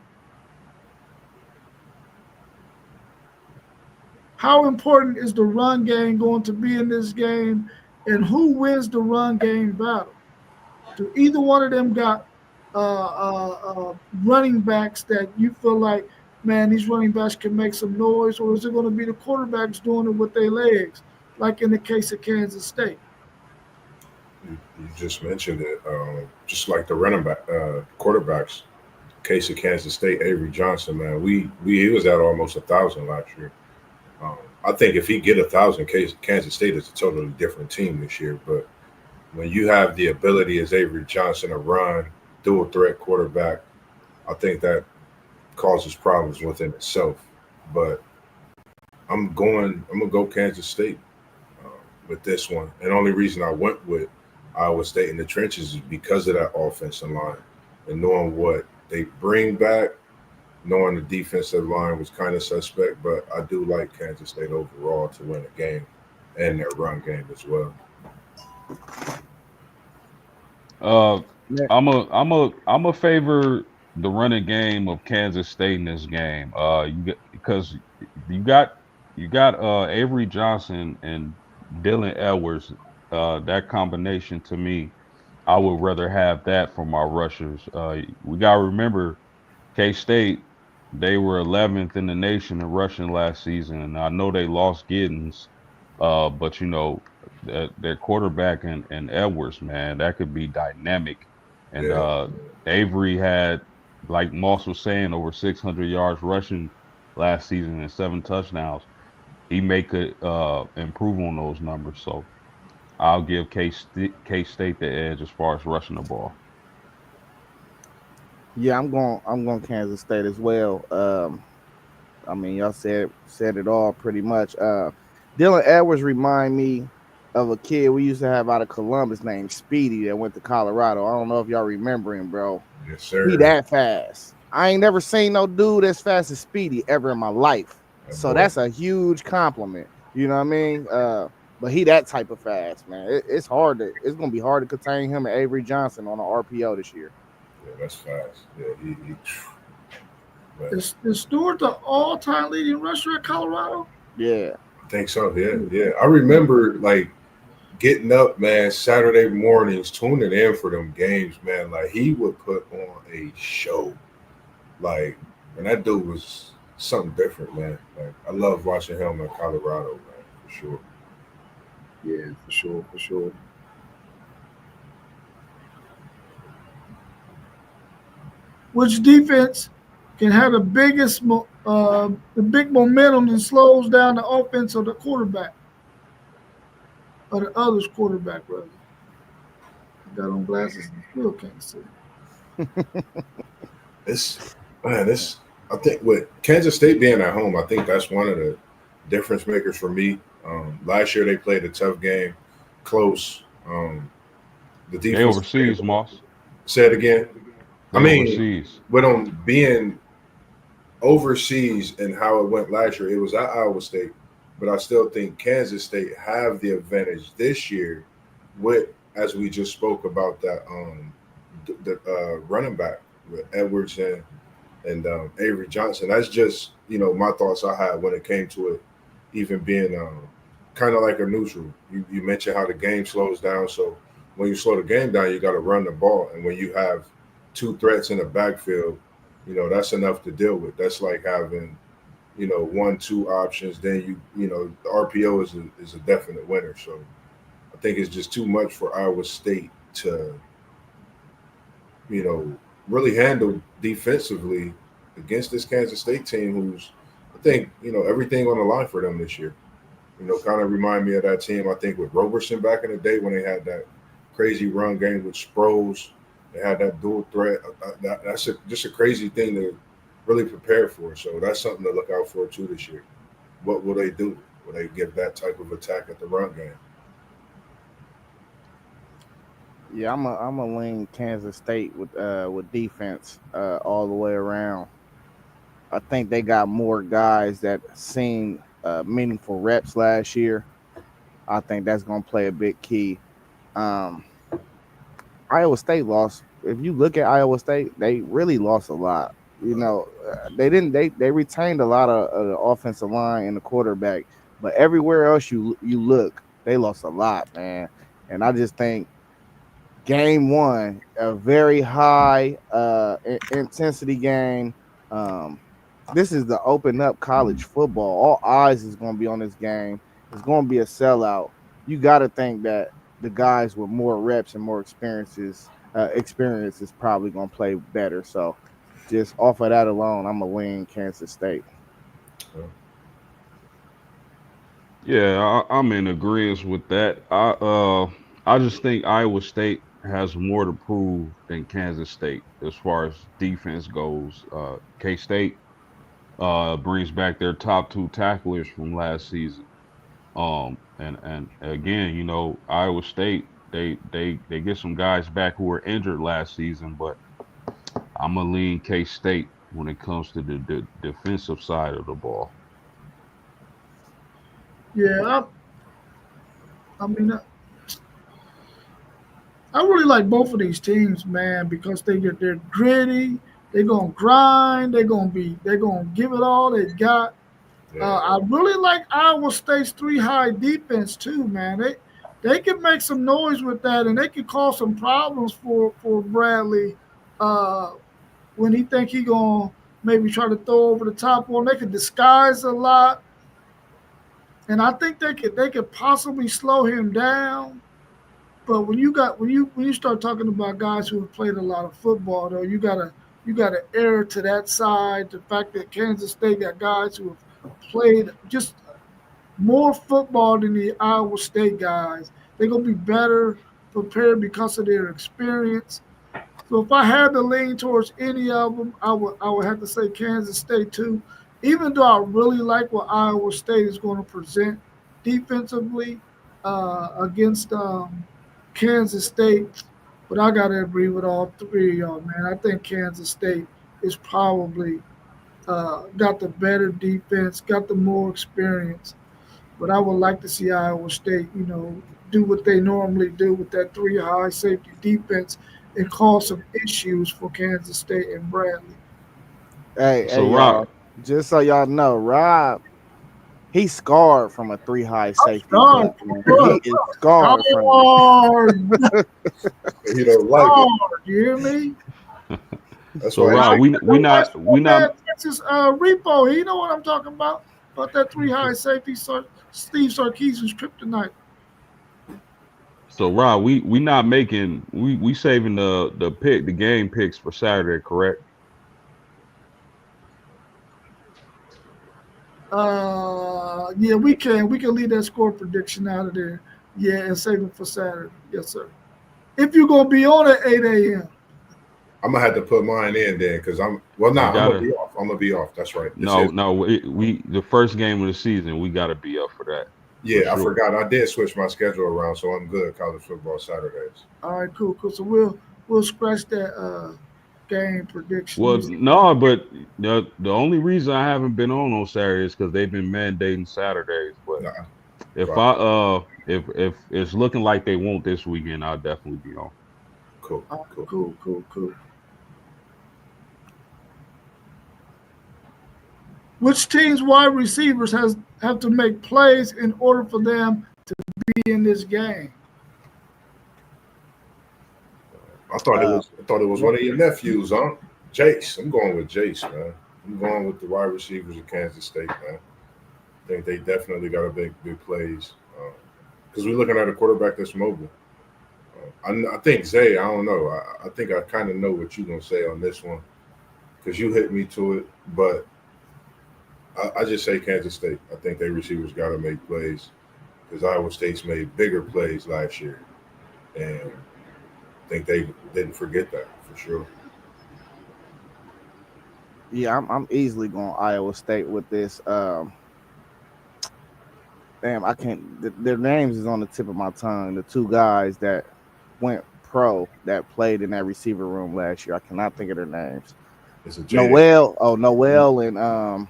how important is the run game going to be in this game, and who wins the run game battle? Do either one of them got running backs that you feel like, man, these running backs can make some noise, or is it going to be the quarterbacks doing it with their legs, like in the case of Kansas State? You just mentioned it. Just like the running back quarterbacks case of Kansas State, Avery Johnson, man, he was at almost 1,000 last year. I think if he get 1,000, Kansas State is a totally different team this year. But when you have the ability as Avery Johnson to run, dual threat quarterback, I think that causes problems within itself. But I'm gonna go Kansas State with this one. And the only reason I went with Iowa State in the trenches is because of that offensive line and knowing what they bring back, knowing the defensive line was kind of suspect, but I do like Kansas State overall to win a game and their run game as well. I'm a favor the running game of Kansas State in this game. Because you got Avery Johnson and Dylan Edwards. That combination to me, I would rather have that for my rushers. We gotta remember K State. They were 11th in the nation in rushing last season, and I know they lost Giddens, but their quarterback and Edwards, man, that could be dynamic. And Avery had, like Moss was saying, over 600 yards rushing last season and 7 touchdowns. He may could improve on those numbers. So I'll give K State the edge as far as rushing the ball. Yeah, I'm going Kansas State as well. I mean, y'all said it all pretty much. Dylan Edwards remind me of a kid we used to have out of Columbus named Speedy that went to Colorado. I don't know if y'all remember him, bro. Yes, sir. He that fast. I ain't never seen no dude as fast as Speedy ever in my life. So that's a huge compliment. You know what I mean? But he that type of fast, man. It's gonna be hard to contain him and Avery Johnson on an RPO this year. Yeah, that's fast. Yeah, Is Stewart the all-time leading rusher at Colorado? Yeah. I think so. Yeah. I remember like getting up, man, Saturday mornings, tuning in for them games, man. Like he would put on a show. Like, and that dude was something different, man. Like I love watching him in Colorado, man, for sure. Yeah, for sure. Which defense can have the big momentum and slows down the offense of the quarterback, or the other's quarterback, rather? I got on glasses and still can't see. I think with Kansas State being at home, I think that's one of the difference makers for me. Last year they played a tough game, close. The defense. They overseas, Moss. Say it again. Overseas. With them being overseas and how it went last year, it was at Iowa State, but I still think Kansas State have the advantage this year with, as we just spoke about, that the running back with Edwards and Avery Johnson. That's just my thoughts I had when it came to it, even being kind of like a neutral. You mentioned how the game slows down, so when you slow the game down, you got to run the ball, and when you have 2 threats in the backfield, that's enough to deal with. That's like having 1-2 options. Then the RPO is a definite winner. So I think it's just too much for Iowa State to really handle defensively against this Kansas State team, who's, I think, everything on the line for them this year. Kind of remind me of that team, I think, with Roberson back in the day when they had that crazy run game with Sproles. They had that dual threat. That's just a crazy thing to really prepare for. So that's something to look out for too this year. What will they do? Will they give that type of attack at the run game? Yeah, I'm a lean Kansas State with defense all the way around. I think they got more guys that seen meaningful reps last year. I think that's going to play a big key. Iowa State lost. If you look at Iowa State, they really lost a lot. They didn't. They retained a lot of the offensive line and the quarterback, but everywhere else you look, they lost a lot, man. And I just think game 1, a very high intensity game. This is the open up college football. All eyes is going to be on this game. It's going to be a sellout. You got to think that the guys with more reps and more experience is probably going to play better. So just off of that alone, I'm gonna lean Kansas State. Yeah, I'm in agreement with that. I just think Iowa State has more to prove than Kansas State as far as defense goes. K State brings back their top two tacklers from last season. And again, you know, Iowa State they get some guys back who were injured last season, but I'm gonna lean K State when it comes to the defensive side of the ball. Yeah, I mean, I really like both of these teams, man, because they're gritty. They're gonna grind. They're gonna give it all they got. Yeah. I really like Iowa State's three high defense too, man. They can make some noise with that, and they can cause some problems for Bradley uh, when he think he gonna maybe try to throw over the top one. They can disguise a lot, and I think they could possibly slow him down. But when you start talking about guys who have played a lot of football, though, you gotta err to that side. The fact that Kansas State got guys who have played just more football than the Iowa State guys. They're gonna be better prepared because of their experience. So if I had to lean towards any of them, I would have to say Kansas State too. Even though I really like what Iowa State is going to present defensively against Kansas State, but I gotta agree with all three of y'all, man. I think Kansas State is probably got the better defense, got the more experience. But I would like to see Iowa State, do what they normally do with that three high safety defense and cause some issues for Kansas State and Bradley. Hey, So y'all. Rob, Just so y'all know, Rob, he's scarred from a three high safety Scarred, look, man. He is scarred from it. Hard, He don't like it. hard. You hear me? That's so why Rob, we not Texas repo. You know what I'm talking about? About that three high safety. Steve Sarkisian's kryptonite. so Rob, we not making we saving the game picks for Saturday, correct? Yeah, we can leave that score prediction out of there. Yeah, and save it for Saturday. Yes, sir. If you're gonna be on at 8 a.m. I'm gonna have to put mine in then because I'm You I'm gonna gotta be off. I'm gonna be off. That's right. no, we the first game of the season, we gotta be up for that. Yeah, I sure. forgot. I did switch my schedule around, so I'm good at college football Saturdays. All right, cool. So we'll scratch that game prediction. Well, no, but the only reason I haven't been on Saturday is because they've been mandating Saturdays. But Nah, if right. if it's looking like they won't this weekend, I'll definitely be on. Cool. All right, Cool. cool. Which team's wide receivers have to make plays in order for them to be in this game? I thought it was one of your nephews, huh? Jace. I'm going with Jace, man. I'm going with the wide receivers of Kansas State, man. I think they definitely got to make big plays because we're looking at a quarterback that's mobile. I think Zay. I don't know. I think I kind of know what you're gonna say on this one because you hit me to it, but I just say Kansas State. I think their receivers got to make plays because Iowa State's made bigger plays last year, and I think they didn't forget that for sure. Yeah, I'm easily going Iowa State with this. Damn, I can't. Their names is on the tip of my tongue. The two guys that went pro that played in that receiver room last year. I cannot think of their names. It's a Noel and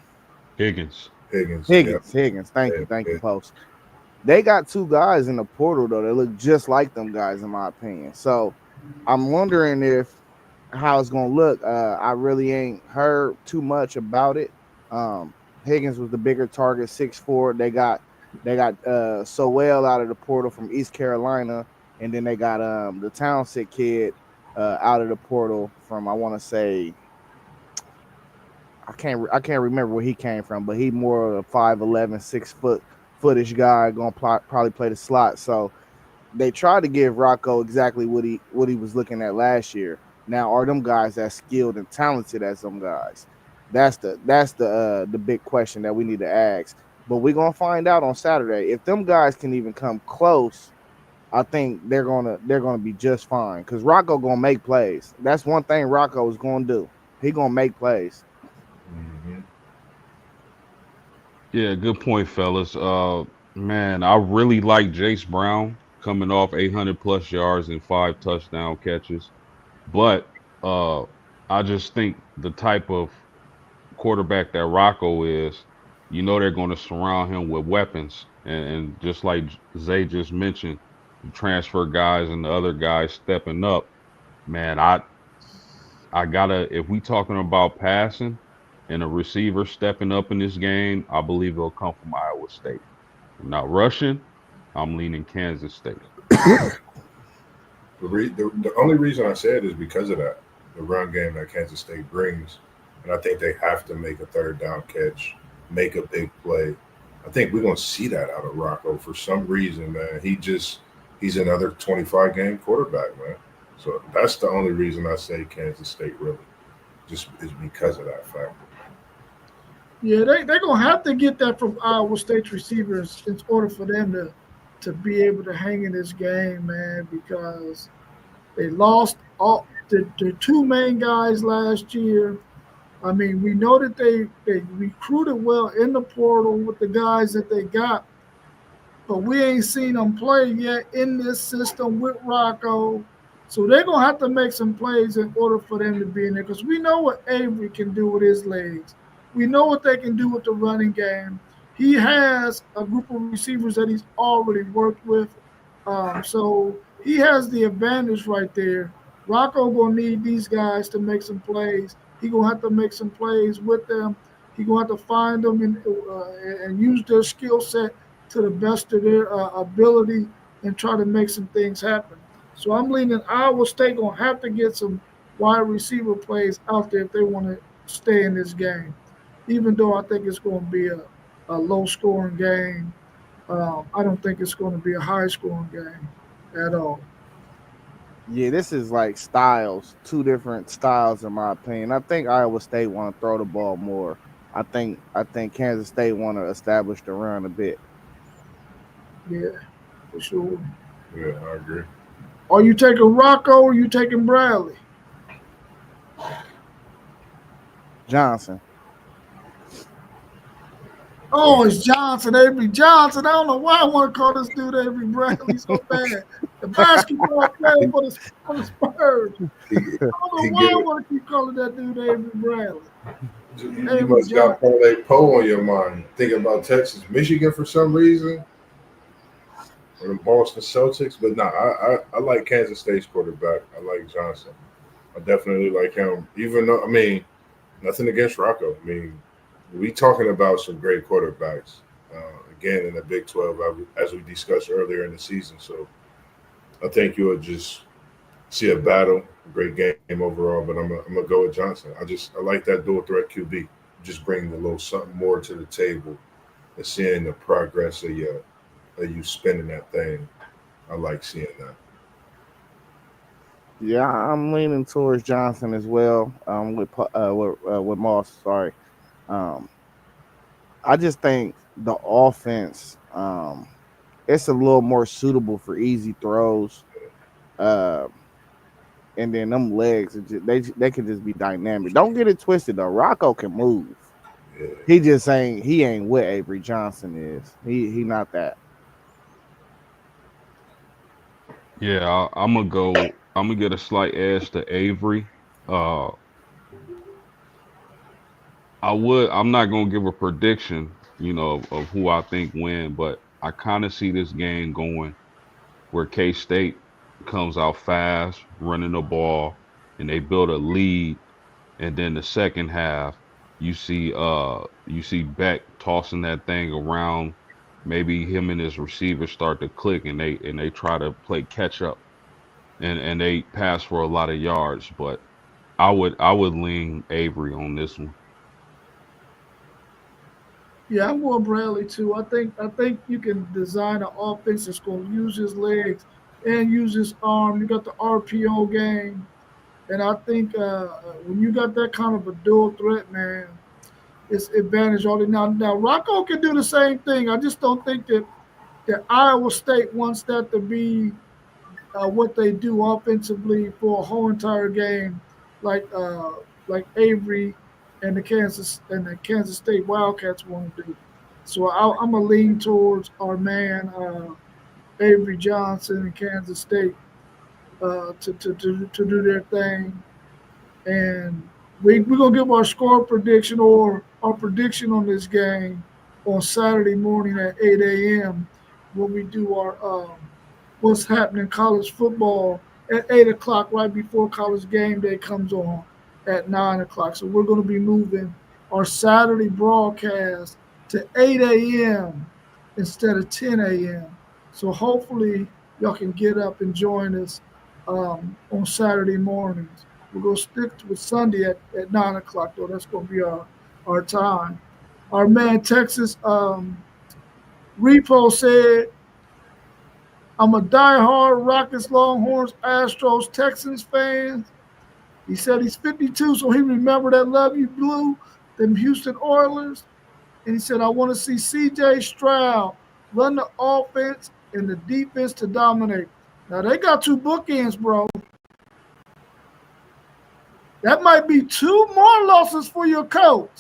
Higgins. Higgins. Higgins. Thank you, Post. They got two guys in the portal though that look just like them guys, in my opinion. So I'm wondering if how it's gonna look. I really ain't heard too much about it. Higgins was the bigger target, 6'4". They got Sowell out of the portal from East Carolina, and then they got the Townsend kid out of the portal from, I want to say, I can't remember where he came from, but he more of a 5'11", 6 footish guy, gonna probably play the slot. So they tried to give Rocco exactly what he was looking at last year. Now, are them guys as skilled and talented as them guys? That's the big question that we need to ask. But we're gonna find out on Saturday if them guys can even come close. I think they're gonna be just fine because Rocco gonna make plays. That's one thing Rocco is gonna do. He gonna make plays. Mm-hmm. Yeah, good point, fellas. Man, I really like Jace Brown coming off 800 plus yards and 5 touchdown catches. But uh, I just think the type of quarterback that Rocco is, they're going to surround him with weapons. And just like Zay just mentioned, the transfer guys and the other guys stepping up, man, I gotta, if we talking about passing and a receiver stepping up in this game, I believe it'll come from Iowa State. Now rushing, I'm leaning Kansas State. The only reason I said is because of that, the run game that Kansas State brings, and I think they have to make a third down catch, make a big play. I think we're gonna see that out of Rocco for some reason, man. He's another 25 game quarterback, man. So that's the only reason I say Kansas State really, just is because of that fact. Yeah, they're gonna have to get that from Iowa State receivers in order for them to be able to hang in this game, man, because they lost all the two main guys last year. I mean, we know that they recruited well in the portal with the guys that they got, but we ain't seen them play yet in this system with Rocco. So they're gonna have to make some plays in order for them to be in there because we know what Avery can do with his legs. We know what they can do with the running game. He has a group of receivers that he's already worked with, so he has the advantage right there. Rocco gonna need these guys to make some plays. He gonna have to make some plays with them. He gonna have to find them and use their skill set to the best of their ability and try to make some things happen. So I'm leaning Iowa State gonna have to get some wide receiver plays out there if they want to stay in this game. Even though I think it's going to be a low scoring game, I don't think it's going to be a high scoring game at all. Yeah, this is like styles, two different styles in my opinion. I think Iowa State want to throw the ball more. I think Kansas State want to establish the run a bit. Yeah, for sure. Yeah, I agree. Are you taking Rocco or are you taking Bradley? Johnson. Oh, it's Johnson, Avery Johnson. I don't know why I want to call this dude Avery Bradley so bad. The basketball player for the Spurs. He, I don't know he why I get want to keep calling that dude Avery Bradley. You Avery must got Johnson. Parlay Poe on your mind. Thinking about Texas, Michigan for some reason, or the Boston Celtics. But I like Kansas State's quarterback. I like Johnson. I definitely like him. Even though, I mean, nothing against Rocco. I mean, we talking about some great quarterbacks. Again, in the Big 12, as we discussed earlier in the season. So I think you will just see a battle, a great game overall. But I'm gonna go with Johnson. I like that dual threat QB. Just bringing a little something more to the table and seeing the progress of you spinning that thing. I like seeing that. Yeah, I'm leaning towards Johnson as well. With Moss. Sorry. Um, I just think the offense, it's a little more suitable for easy throws. Uh, and then them legs, they can just be dynamic. Don't get it twisted though. Rocco can move. Yeah. He ain't what Avery Johnson is. He not that. Yeah, I'm gonna go. I'm gonna get a slight edge to Avery. Uh, I'm not gonna give a prediction, of who I think win, but I kind of see this game going where K State comes out fast, running the ball, and they build a lead, and then the second half, you see Beck tossing that thing around. Maybe him and his receivers start to click, and they try to play catch up, and they pass for a lot of yards. But I would lean Avery on this one. Yeah, I'm going Bradley too. I think you can design an offense that's going to use his legs and use his arm. You got the RPO game. And I think when you got that kind of a dual threat, man, it's advantage all the now. Rocco can do the same thing. I just don't think that Iowa State wants that to be what they do offensively for a whole entire game, like uh, like Avery and the Kansas State Wildcats want to do. So I'm gonna lean towards our man Avery Johnson in Kansas State to do their thing, and we're gonna give our score prediction or our prediction on this game on Saturday morning at 8 a.m. when we do our what's happening in college football at 8 o'clock, right before college game day comes on at 9 o'clock. So we're gonna be moving our Saturday broadcast to 8 a.m. instead of 10 a.m. So hopefully y'all can get up and join us on Saturday mornings. We're gonna stick with Sunday at 9 o'clock though. That's gonna be our time. Our man Texas Repo said, I'm a diehard Rockets, Longhorns, Astros, Texans fan. He said he's 52, so he remembered that Love You Blue, them Houston Oilers. And he said, I want to see CJ Stroud run the offense and the defense to dominate. Now, they got two bookends, bro. That might be two more losses for your coach.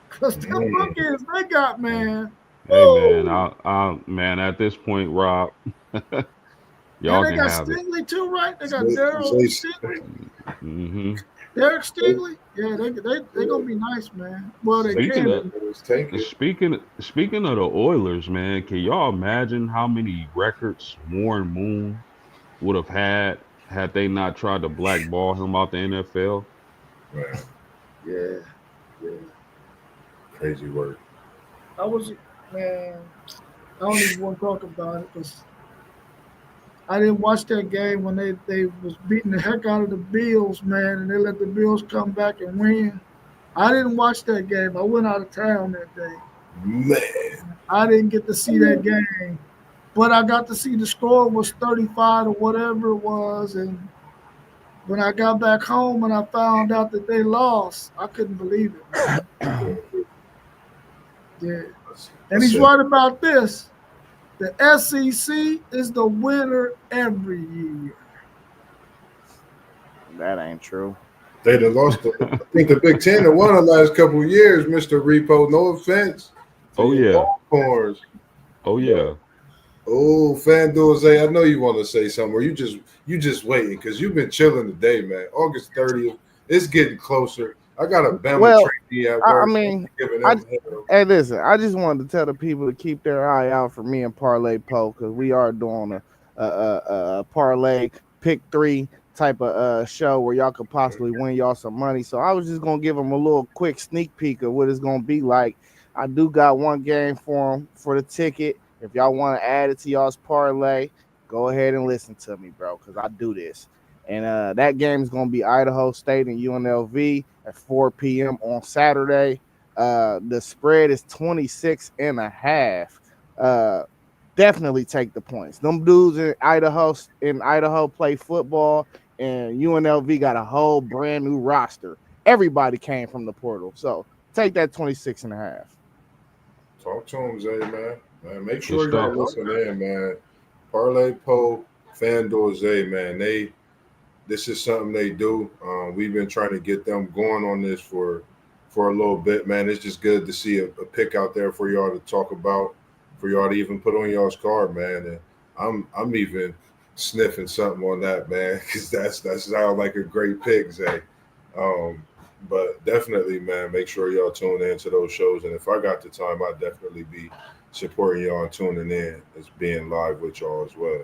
Because them bookends they got, man. Hey Woo! man, man, at this point, Rob, And y'all they can got have it. Stingley too, right? They got They- Daryl they- Stingley. hmm Derek Stingley? Yeah, they gonna be nice, man. Well, they Speaking can of be. Let's take it. speaking of the Oilers, man, can y'all imagine how many records Warren Moon would have had they not tried to blackball him out the NFL? Man, Yeah, yeah. crazy work. I was, man. I don't even want to talk about it because I didn't watch that game when they was beating the heck out of the Bills, man, and they let the Bills come back and win. I didn't watch that game. I went out of town that day. Man, I didn't get to see that game, but I got to see the score was 35 or whatever it was, and when I got back home and I found out that they lost, I couldn't believe it, man. Yeah. And he's right about this. The SEC is the winner every year. That ain't true. they done lost. I think the Big Ten have won the last couple of years, Mr. Repo. No offense to Oh your yeah, Longhorns. oh yeah. Oh, FanDuel Zay, I know you want to say something, or you just waiting because you've been chilling today, man. August 30th, it's getting closer. I got a Bama Well, trainee at I work. mean, giving I them hell. hey, listen. I just wanted to tell the people to keep their eye out for me and Parlay Po because we are doing a parlay pick three type of show where y'all could possibly win y'all some money. So I was just gonna give them a little quick sneak peek of what it's gonna be like. I do got one game for them for the ticket. If y'all want to add it to y'all's parlay, go ahead and listen to me, bro, because I do this. And that game is going to be Idaho State and UNLV at 4 p.m. on Saturday. The spread is 26.5. Definitely take the points. Them dudes in Idaho play football, and UNLV got a whole brand new roster. Everybody came from the portal. So take that 26.5. Talk to him, Zay, man. Make Good sure y'all stuff. listen in, man. Parlay Po, FanDuel Zay, man. This is something they do. We've been trying to get them going on this for a little bit, man. It's just good to see a pick out there for y'all to talk about, for y'all to even put on y'all's card, man. And I'm even sniffing something on that, man, because that sounds like a great pick, Zay. But definitely, man, make sure y'all tune in to those shows. And if I got the time, I'd definitely be supporting y'all and tuning in as being live with y'all as well.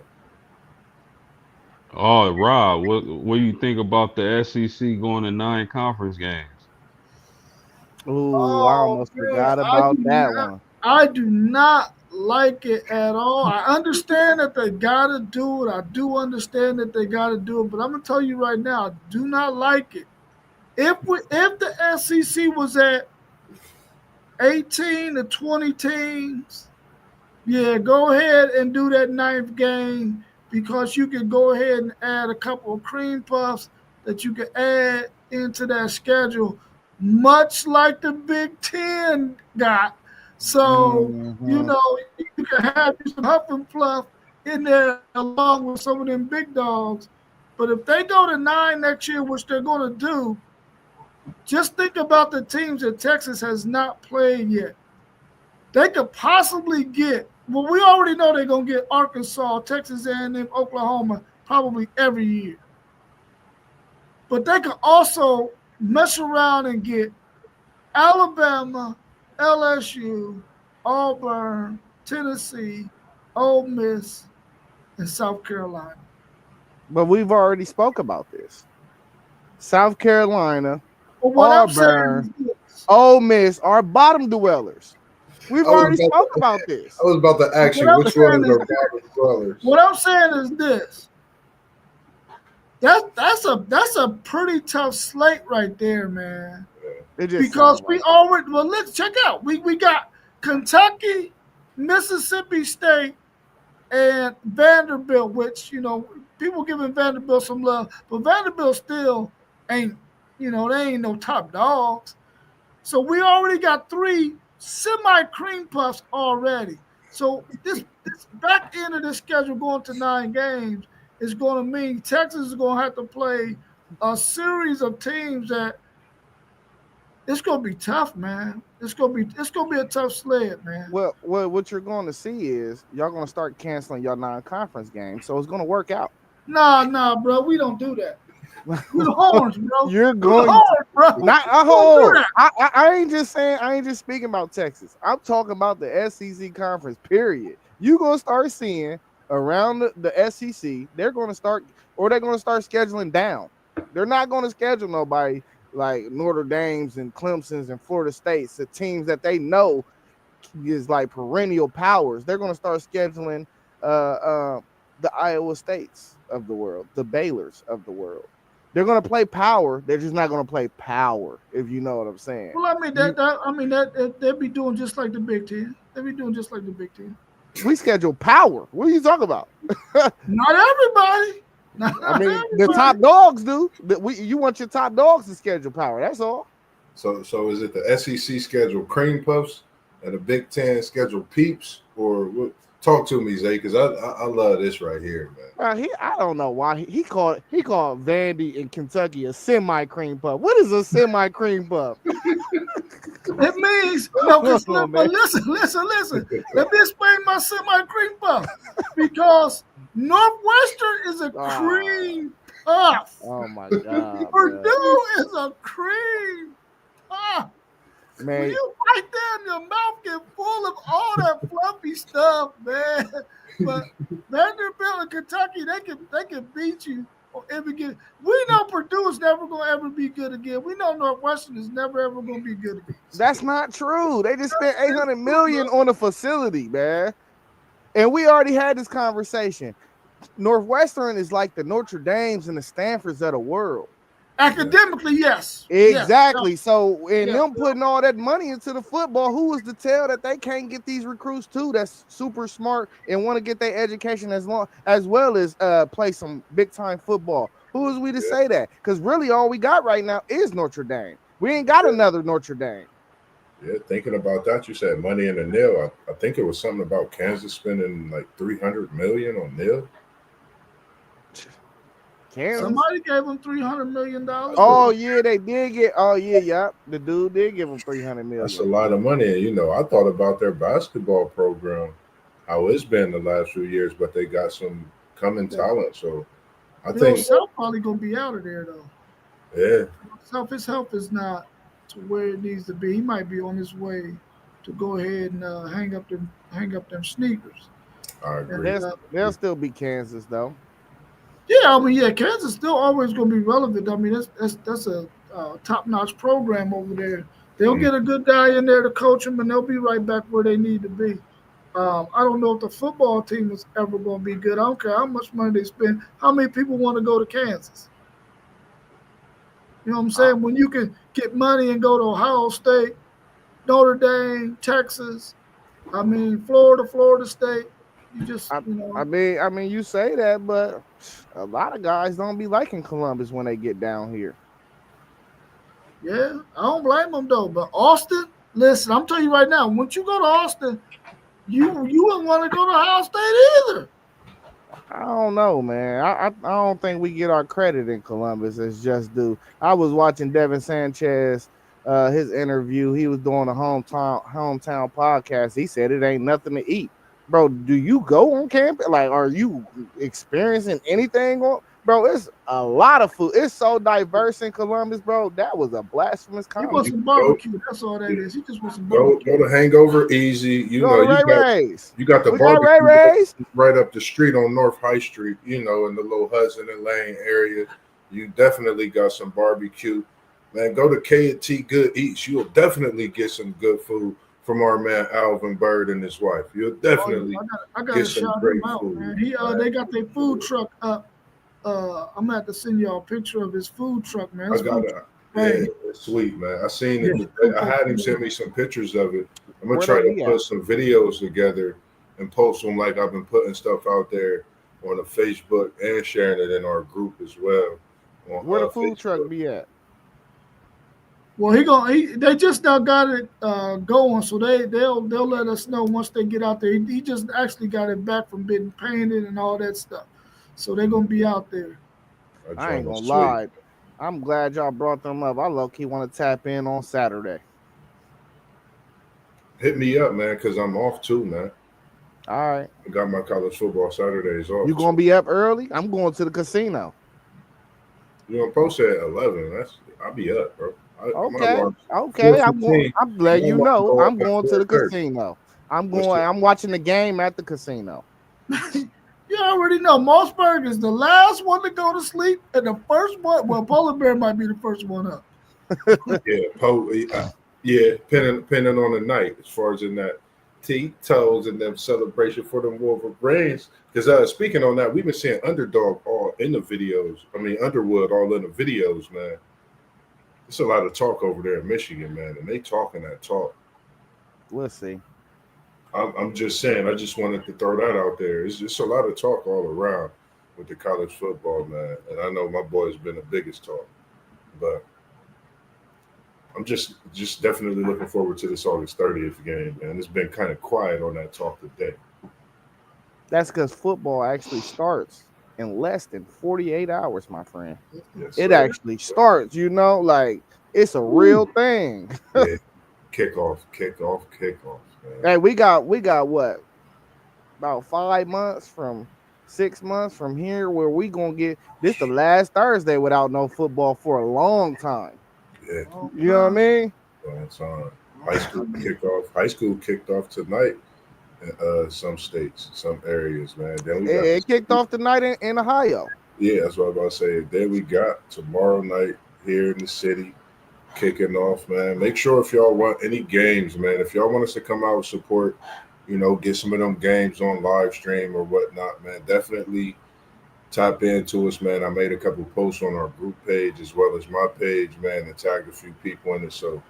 Oh, Rob, what do you think about the SEC going to 9 conference games? Ooh, I Oh almost man, forgot about that one. I do not like it at all. I understand that they gotta do it. I do understand that they gotta do it, but I'm gonna tell you right now, I do not like it. If the SEC was at 18 to 20 teams, yeah, go ahead and do that ninth game because you can go ahead and add a couple of cream puffs that you can add into that schedule, much like the Big Ten got. So, you know, you can have some huff and fluff in there along with some of them big dogs. But if they go to 9 next year, which they're going to do, just think about the teams that Texas has not played yet. They could possibly get, well, we already know they're going to get Arkansas, Texas A&M, Oklahoma probably every year. But they could also mess around and get Alabama, LSU, Auburn, Tennessee, Ole Miss, and South Carolina. But we've already spoke about this. South Carolina, But what Auburn, Ole Miss are bottom dwellers. We've already spoke about this. I was about to ask you which ones are bottom dwellers. What I'm saying is this. That's a pretty tough slate right there, man. Because we already, well, let's check out. We got Kentucky, Mississippi State, and Vanderbilt, which, you know, people giving Vanderbilt some love, but Vanderbilt still ain't, you know, they ain't no top dogs. So we already got 3 semi-cream puffs already. So this back end of this schedule going to 9 games is going to mean Texas is going to have to play a series of teams that it's going to be tough, man. It's going to be a tough sled, man. Well, what you're going to see is y'all going to start canceling your non-conference games, so it's going to work out. Nah, bro. We don't do that. We're the horns, bro. You're going the horns, bro. Not a horn. I ain't just saying. I ain't just speaking about Texas. I'm talking about the SEC conference. Period. You gonna start seeing around the SEC. They're gonna start scheduling down. They're not gonna schedule nobody like Notre Dame's and Clemson's and Florida State's, the teams that they know is like perennial powers. They're gonna start scheduling the Iowa States of the world, the Baylors of the world. They're gonna play power. They're just not gonna play power, if you know what I'm saying. Well, they'd be doing just like the Big Ten. They'd be doing just like the Big Ten. We schedule power. What are you talking about? Not everybody. I mean, the top dogs do. You want your top dogs to schedule power. That's all. So is it the SEC schedule cream puffs and the Big Ten schedule peeps, or what? Talk to me, Zay, because I love this right here, man. I don't know why he called Vandy in Kentucky a semi cream puff. What is a semi cream puff? It means no. But listen. Let me explain my semi cream puff, because Northwestern is a cream puff. Oh my God! Purdue is a cream puff. Man, when you right there, your mouth get full of all that fluffy stuff, man. But Vanderbilt and Kentucky, they can beat you on every game. We know Purdue is never going to ever be good again. We know Northwestern is never ever going to be good again. That's not true. They just spent $800 million on a facility, man. And we already had this conversation. Northwestern is like the Notre Dames and the Stanfords of the world. Academically, yes. Exactly. Yes. So, in them putting all that money into the football, who is to tell that they can't get these recruits too? That's super smart and want to get their education as well as play some big time football. Who is we to say that? Because really, all we got right now is Notre Dame. We ain't got another Notre Dame. Yeah, thinking about that, you said money in the nil. I think it was something about Kansas spending like $300 million on nil. Kansas. Somebody gave them $300 million. Oh yeah, they did get. Oh yeah. The dude did give them $300 million. That's a lot of money. And, you know, I thought about their basketball program, how it's been the last few years, but they got some coming talent. So I think Self probably gonna be out of there though. Yeah. His health is not to where it needs to be. He might be on his way to go ahead and hang up them sneakers. I agree. They'll still be Kansas though. Yeah, I mean, Kansas still always going to be relevant. I mean, that's a top-notch program over there. They'll get a good guy in there to coach them, and they'll be right back where they need to be. I don't know if the football team is ever going to be good. I don't care how much money they spend. How many people want to go to Kansas? You know what I'm saying? When you can get money and go to Ohio State, Notre Dame, Texas, I mean, Florida State. You just, I mean, you say that, but a lot of guys don't be liking Columbus when they get down here. Yeah, I don't blame them though. But Austin, listen, I'm telling you right now, once you go to Austin, you wouldn't want to go to Ohio State either. I don't know, man. I don't think we get our credit in Columbus as just due. I was watching Devin Sanchez, his interview. He was doing a hometown podcast. He said it ain't nothing to eat. Bro, do you go on campus? Like, are you experiencing anything on? Bro, it's a lot of food. It's so diverse in Columbus, bro. That was a blasphemous He comment. wants some barbecue. That's all that is. He just wants some Go barbecue. to Hangover Easy. You Go know, to Ray Ray's. you got the We got barbecue Ray Ray's. right up the street on North High Street, you know, in the little Hudson and Lane area. You definitely got some barbecue. Man, go to K&T Good Eats. You'll definitely get some good food from our man Alvin Bird and his wife. You'll definitely I got get to some shout great him out, food. man. They got their food truck up. I'm gonna have to send y'all a picture of his food truck, man. His food truck, yeah, it's sweet, man. I seen it. Yeah. I had him send me some pictures of it. I'm gonna Where try they to be put at? some videos together and post them like I've been putting stuff out there on the Facebook and sharing it in our group as well. On, Where the food Facebook. truck be at? Well, they just now got it going, so they'll let us know once they get out there. He just actually got it back from being painted and all that stuff, so they're gonna be out there. I ain't gonna lie. I'm glad y'all brought them up. I low-key want to tap in on Saturday. Hit me up, man, because I'm off too, man. All right. I got my college football Saturdays off. You gonna be up early? I'm going to the casino. You gonna post at 11? I'll be up, bro. Okay. I'm letting you know. I'm going to the casino. I'm watching the game at the casino. You already know Mossberg is the last one to go to sleep and the first one. Well, Polar Bear might be the first one up. Yeah, depending on the night, as far as in that T-toes and them celebration for them Wolverines. Because speaking on that, we've been seeing Underdog all in the videos. I mean, Underwood all in the videos, man. It's a lot of talk over there in Michigan, man, and they talking that talk. We'll see. I'm just saying, I just wanted to throw that out there. It's just a lot of talk all around with the college football, man. And I know my boy's been the biggest talk, but I'm just definitely looking forward to this August 30th game, man. It's been kind of quiet on that talk today. That's because football actually starts in less than 48 hours, my friend. Yes, it actually starts, like it's a real thing. Yeah. Kickoff. Man. Hey, we got what? About 6 months from here where we gonna get this the last Thursday without no football for a long time. Yeah. You know what I mean? Long time. High school kicked off tonight in some states, some areas, man. Then it kicked off tonight in Ohio. Yeah, that's what I was about to say. Then we got tomorrow night here in the city kicking off, man. Make sure if y'all want any games, man, if y'all want us to come out and support, get some of them games on live stream or whatnot, man, definitely tap into us, man. I made a couple posts on our group page as well as my page, man, and tagged a few people in it. So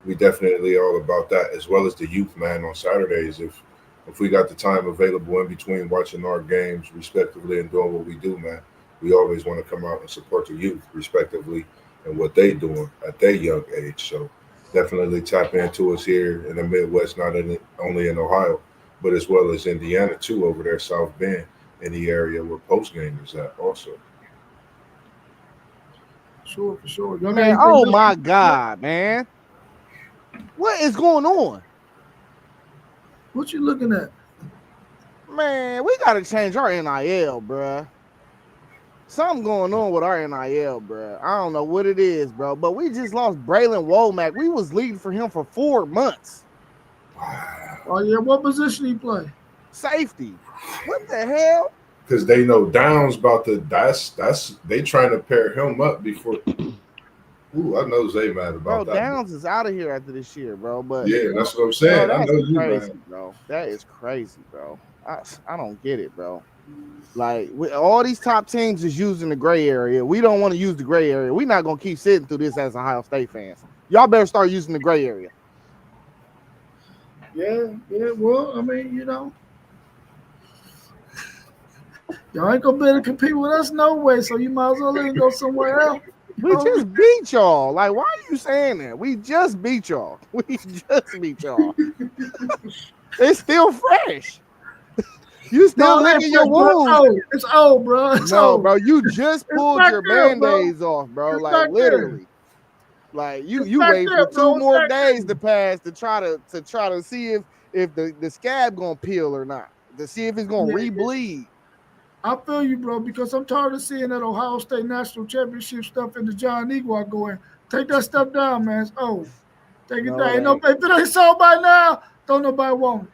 we definitely all about that, as well as the youth, man, on Saturdays. If we got the time available in between watching our games respectively and doing what we do, man, we always want to come out and support the youth respectively and what they doing at their young age. So definitely tap into us here in the Midwest, not only in Ohio, but as well as Indiana too, over there, South Bend, in the area where Postgame is at also. Sure, for sure. Man, oh my God, man. What is going on? What you looking at? Man, we got to change our NIL, bruh. Something going on with our NIL, bro. I don't know what it is, bro. But we just lost Braylon Womack. We was leading for him for 4 months. Wow. Oh yeah, what position he play? Safety. What the hell? Because they know Downs about to. They trying to pair him up before. Ooh, I know Zay mad about bro, that. Downs is out of here after this year, bro. But yeah, that's what I'm saying. Bro, I know you, crazy, man. Bro. That is crazy, bro. I don't get it, bro. Like, all these top teams is using the gray area. We don't want to use the gray area. We're not going to keep sitting through this as Ohio State fans. Y'all better start using the gray area. Yeah. Well, I mean, Y'all ain't gonna be able to compete with us no way, so you might as well let him go somewhere else. We just beat y'all. Like, why are you saying that? We just beat y'all. We just beat y'all. It's still fresh. You still licking your wounds. It's old, bro. It's No, old. bro, you just pulled your band-aids off, bro. It's Like literally. Like you wait for 2 more days to pass to try to see if the scab gonna peel or not. To see if it's gonna re-bleed. I feel you, bro, because I'm tired of seeing that Ohio State National Championship stuff in the John Eagle going. Take that stuff down, man. It's old. Take it down. If it ain't sold by now, don't nobody want it.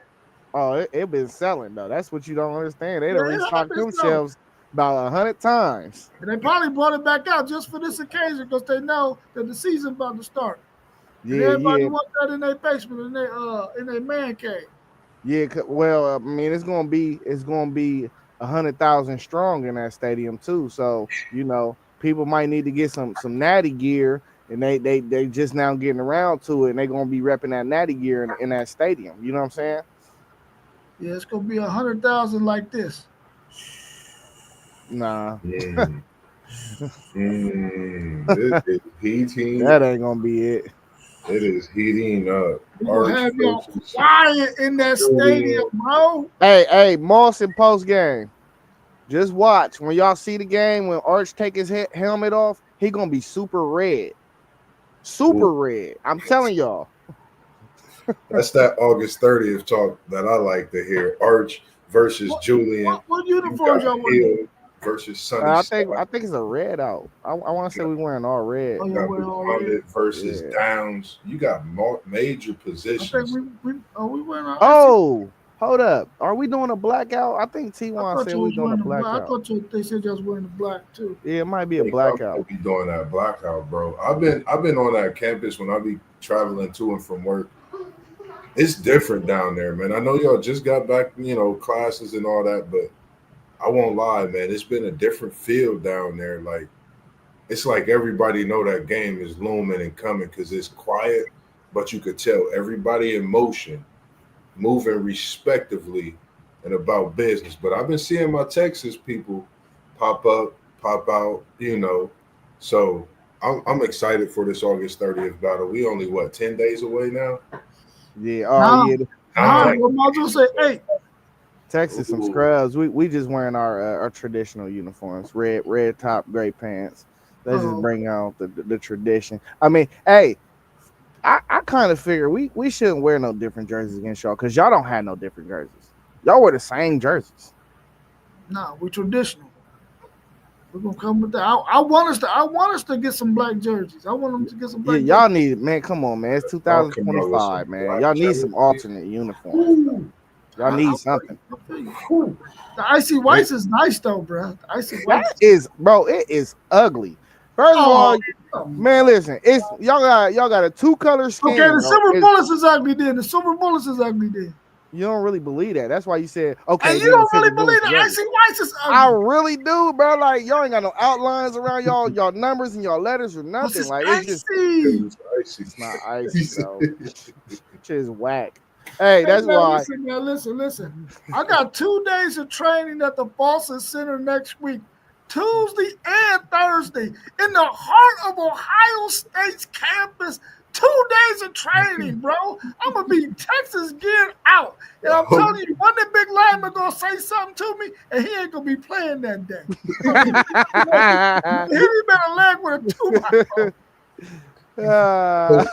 Oh, it been selling though. That's what you don't understand. They done restocked themselves about 100 times. And they probably brought it back out just for this occasion because they know that the season's about to start. And everybody wants that in their basement, in their man cave. Yeah, well, I mean, it's gonna be 100,000 strong in that stadium too. So people might need to get some natty gear, and they just now getting around to it, and they gonna be repping that natty gear in that stadium. You know what I'm saying? Yeah, it's gonna be 100,000 like this. Nah. It is heating. That ain't gonna be it. It is heating up. We'll have y'all quiet in that stadium, bro. Hey, Moss in post game. Just watch when y'all see the game when Arch take his helmet off. He gonna be super red. Super red. I'm telling y'all. That's that August 30th talk that I like to hear. Arch versus Julian. What uniforms y'all wearing? Versus Sunny. I think it's a red out. I want to say we wearing all red. Versus Downs. You got major positions. We wearing our. Hold up. Are we doing a blackout? I think T1 said we're doing a blackout. I thought they said y'all was wearing the black too. Yeah, it might be a blackout. I'll be doing that blackout, bro. I've been on that campus when I be traveling to and from work. It's different down there, man. I know y'all just got back, classes and all that, but I won't lie, man. It's been a different feel down there. Like, it's like everybody know that game is looming and coming because it's quiet, but you could tell everybody in motion, moving respectively and about business. But I've been seeing my Texas people pop up, pop out, So I'm excited for this August 30th battle. We only, 10 days away now? Yeah. I might as well say 8. Texas, some scrubs. We just wearing our traditional uniforms, red top, gray pants. Let's just bring out the tradition. I mean, hey, I kind of figure we shouldn't wear no different jerseys against y'all because y'all don't have no different jerseys. Y'all wear the same jerseys. No, we're traditional. We're gonna come with that. I want us to get some black jerseys. I want them to get some black. Yeah, y'all need it, man. Come on, man. It's 2025, man. Y'all need some alternate uniforms. Y'all need something. The icy whites is nice though, bro. The icy whites it is ugly. First of all, man, listen, it's y'all got a 2-color scheme. Okay, the silver bullets is ugly then. The silver bullets is ugly then. You don't really believe that. That's why you said okay. And you don't really believe the icy whites is ugly. I really do, bro. Like y'all ain't got no outlines around y'all numbers and y'all letters or nothing. Like it's just it's not icy, bro. Shit is whack. Hey, that's why. Listen. I got 2 days of training at the Boston Center next week, Tuesday and Thursday, in the heart of Ohio State's campus. 2 days of training, bro. I'm gonna be Texas geared out, and I'm telling you, one of the big linemen gonna say something to me, and he ain't gonna be playing that day. Hit him in the leg with a 2x4.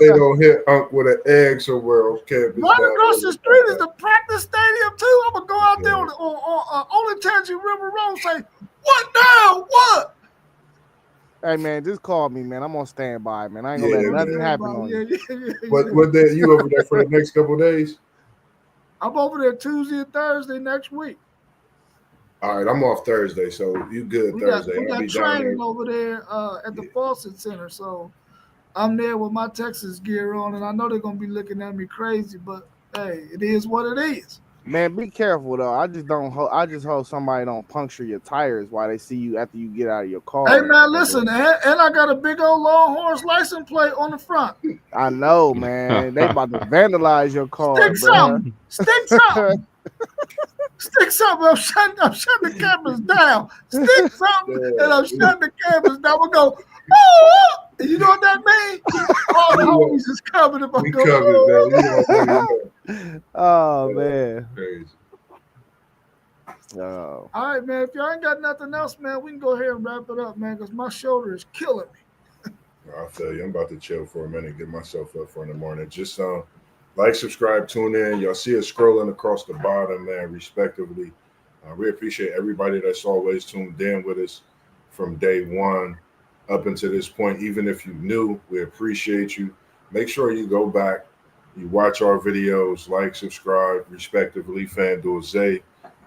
They don't hit Unc with an egg somewhere on campus. Right across the street is the practice stadium too. I'm gonna go out there on Olentangy River Road. Say, what now? What? Hey man, just call me, man. I'm on standby, man. I ain't gonna let nothing happen on you. What day you over there for the next couple of days? I'm over there Tuesday and Thursday next week. All right, I'm off Thursday, so you good Thursday. We got training over there at the Fawcett Center, so I'm there with my Texas gear on, and I know they're gonna be looking at me crazy, but hey, it is what it is. Man, be careful though. I just hope somebody don't puncture your tires while they see you after you get out of your car. Hey man, listen, and I got a big old Longhorns license plate on the front. I know, man. They about to vandalize your car. Stick something. Stick something. I'm shutting the cameras down. Stick something, and I'm shutting the cameras down. We go, oh, and you know what that means? All the homies is coming. If I We go, covered, man. You know, Oh man. crazy. Oh. all right, man. If y'all ain't got nothing else, man, we can go ahead and wrap it up, man, because my shoulder is killing me. I feel you. I'm about to chill for a minute, get myself up for in the morning. Just like, subscribe, tune in. Y'all see us scrolling across the bottom, man, respectively. We appreciate everybody that's always tuned in with us from day one up until this point. Even if you new, we appreciate you. Make sure you go back, you watch our videos, like, subscribe, respectively. FanDuel Zay,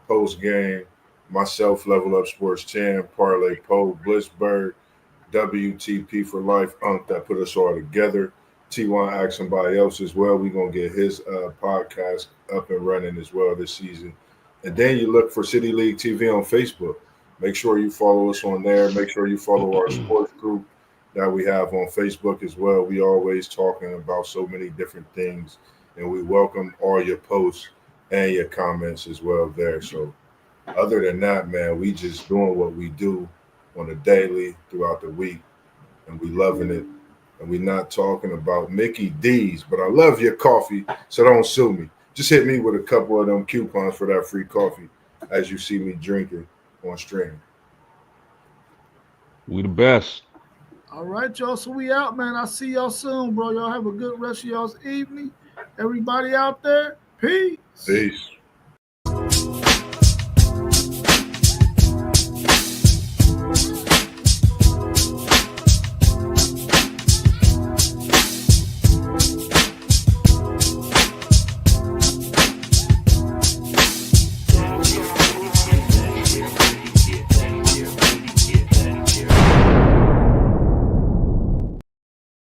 post game, myself, Level Up Sports 10, Parlay Poe, Blissberg, WTP for life, that put us all together. T1 ask somebody else as well. We're going to get his podcast up and running as well this season. And then you look for City League TV on Facebook. Make sure you follow us on there. Make sure you follow our sports group that we have on Facebook as well. We always talking about so many different things, and we welcome all your posts and your comments as well there. So other than that, man, we just doing what we do on a daily throughout the week, and we loving it. And we're not talking about Mickey D's, but I love your coffee, so don't sue me. Just hit me with a couple of them coupons for that free coffee as you see me drinking on stream. We the best. All right, y'all. So we out, man. I'll see y'all soon, bro. Y'all have a good rest of y'all's evening. Everybody out there, peace. Peace.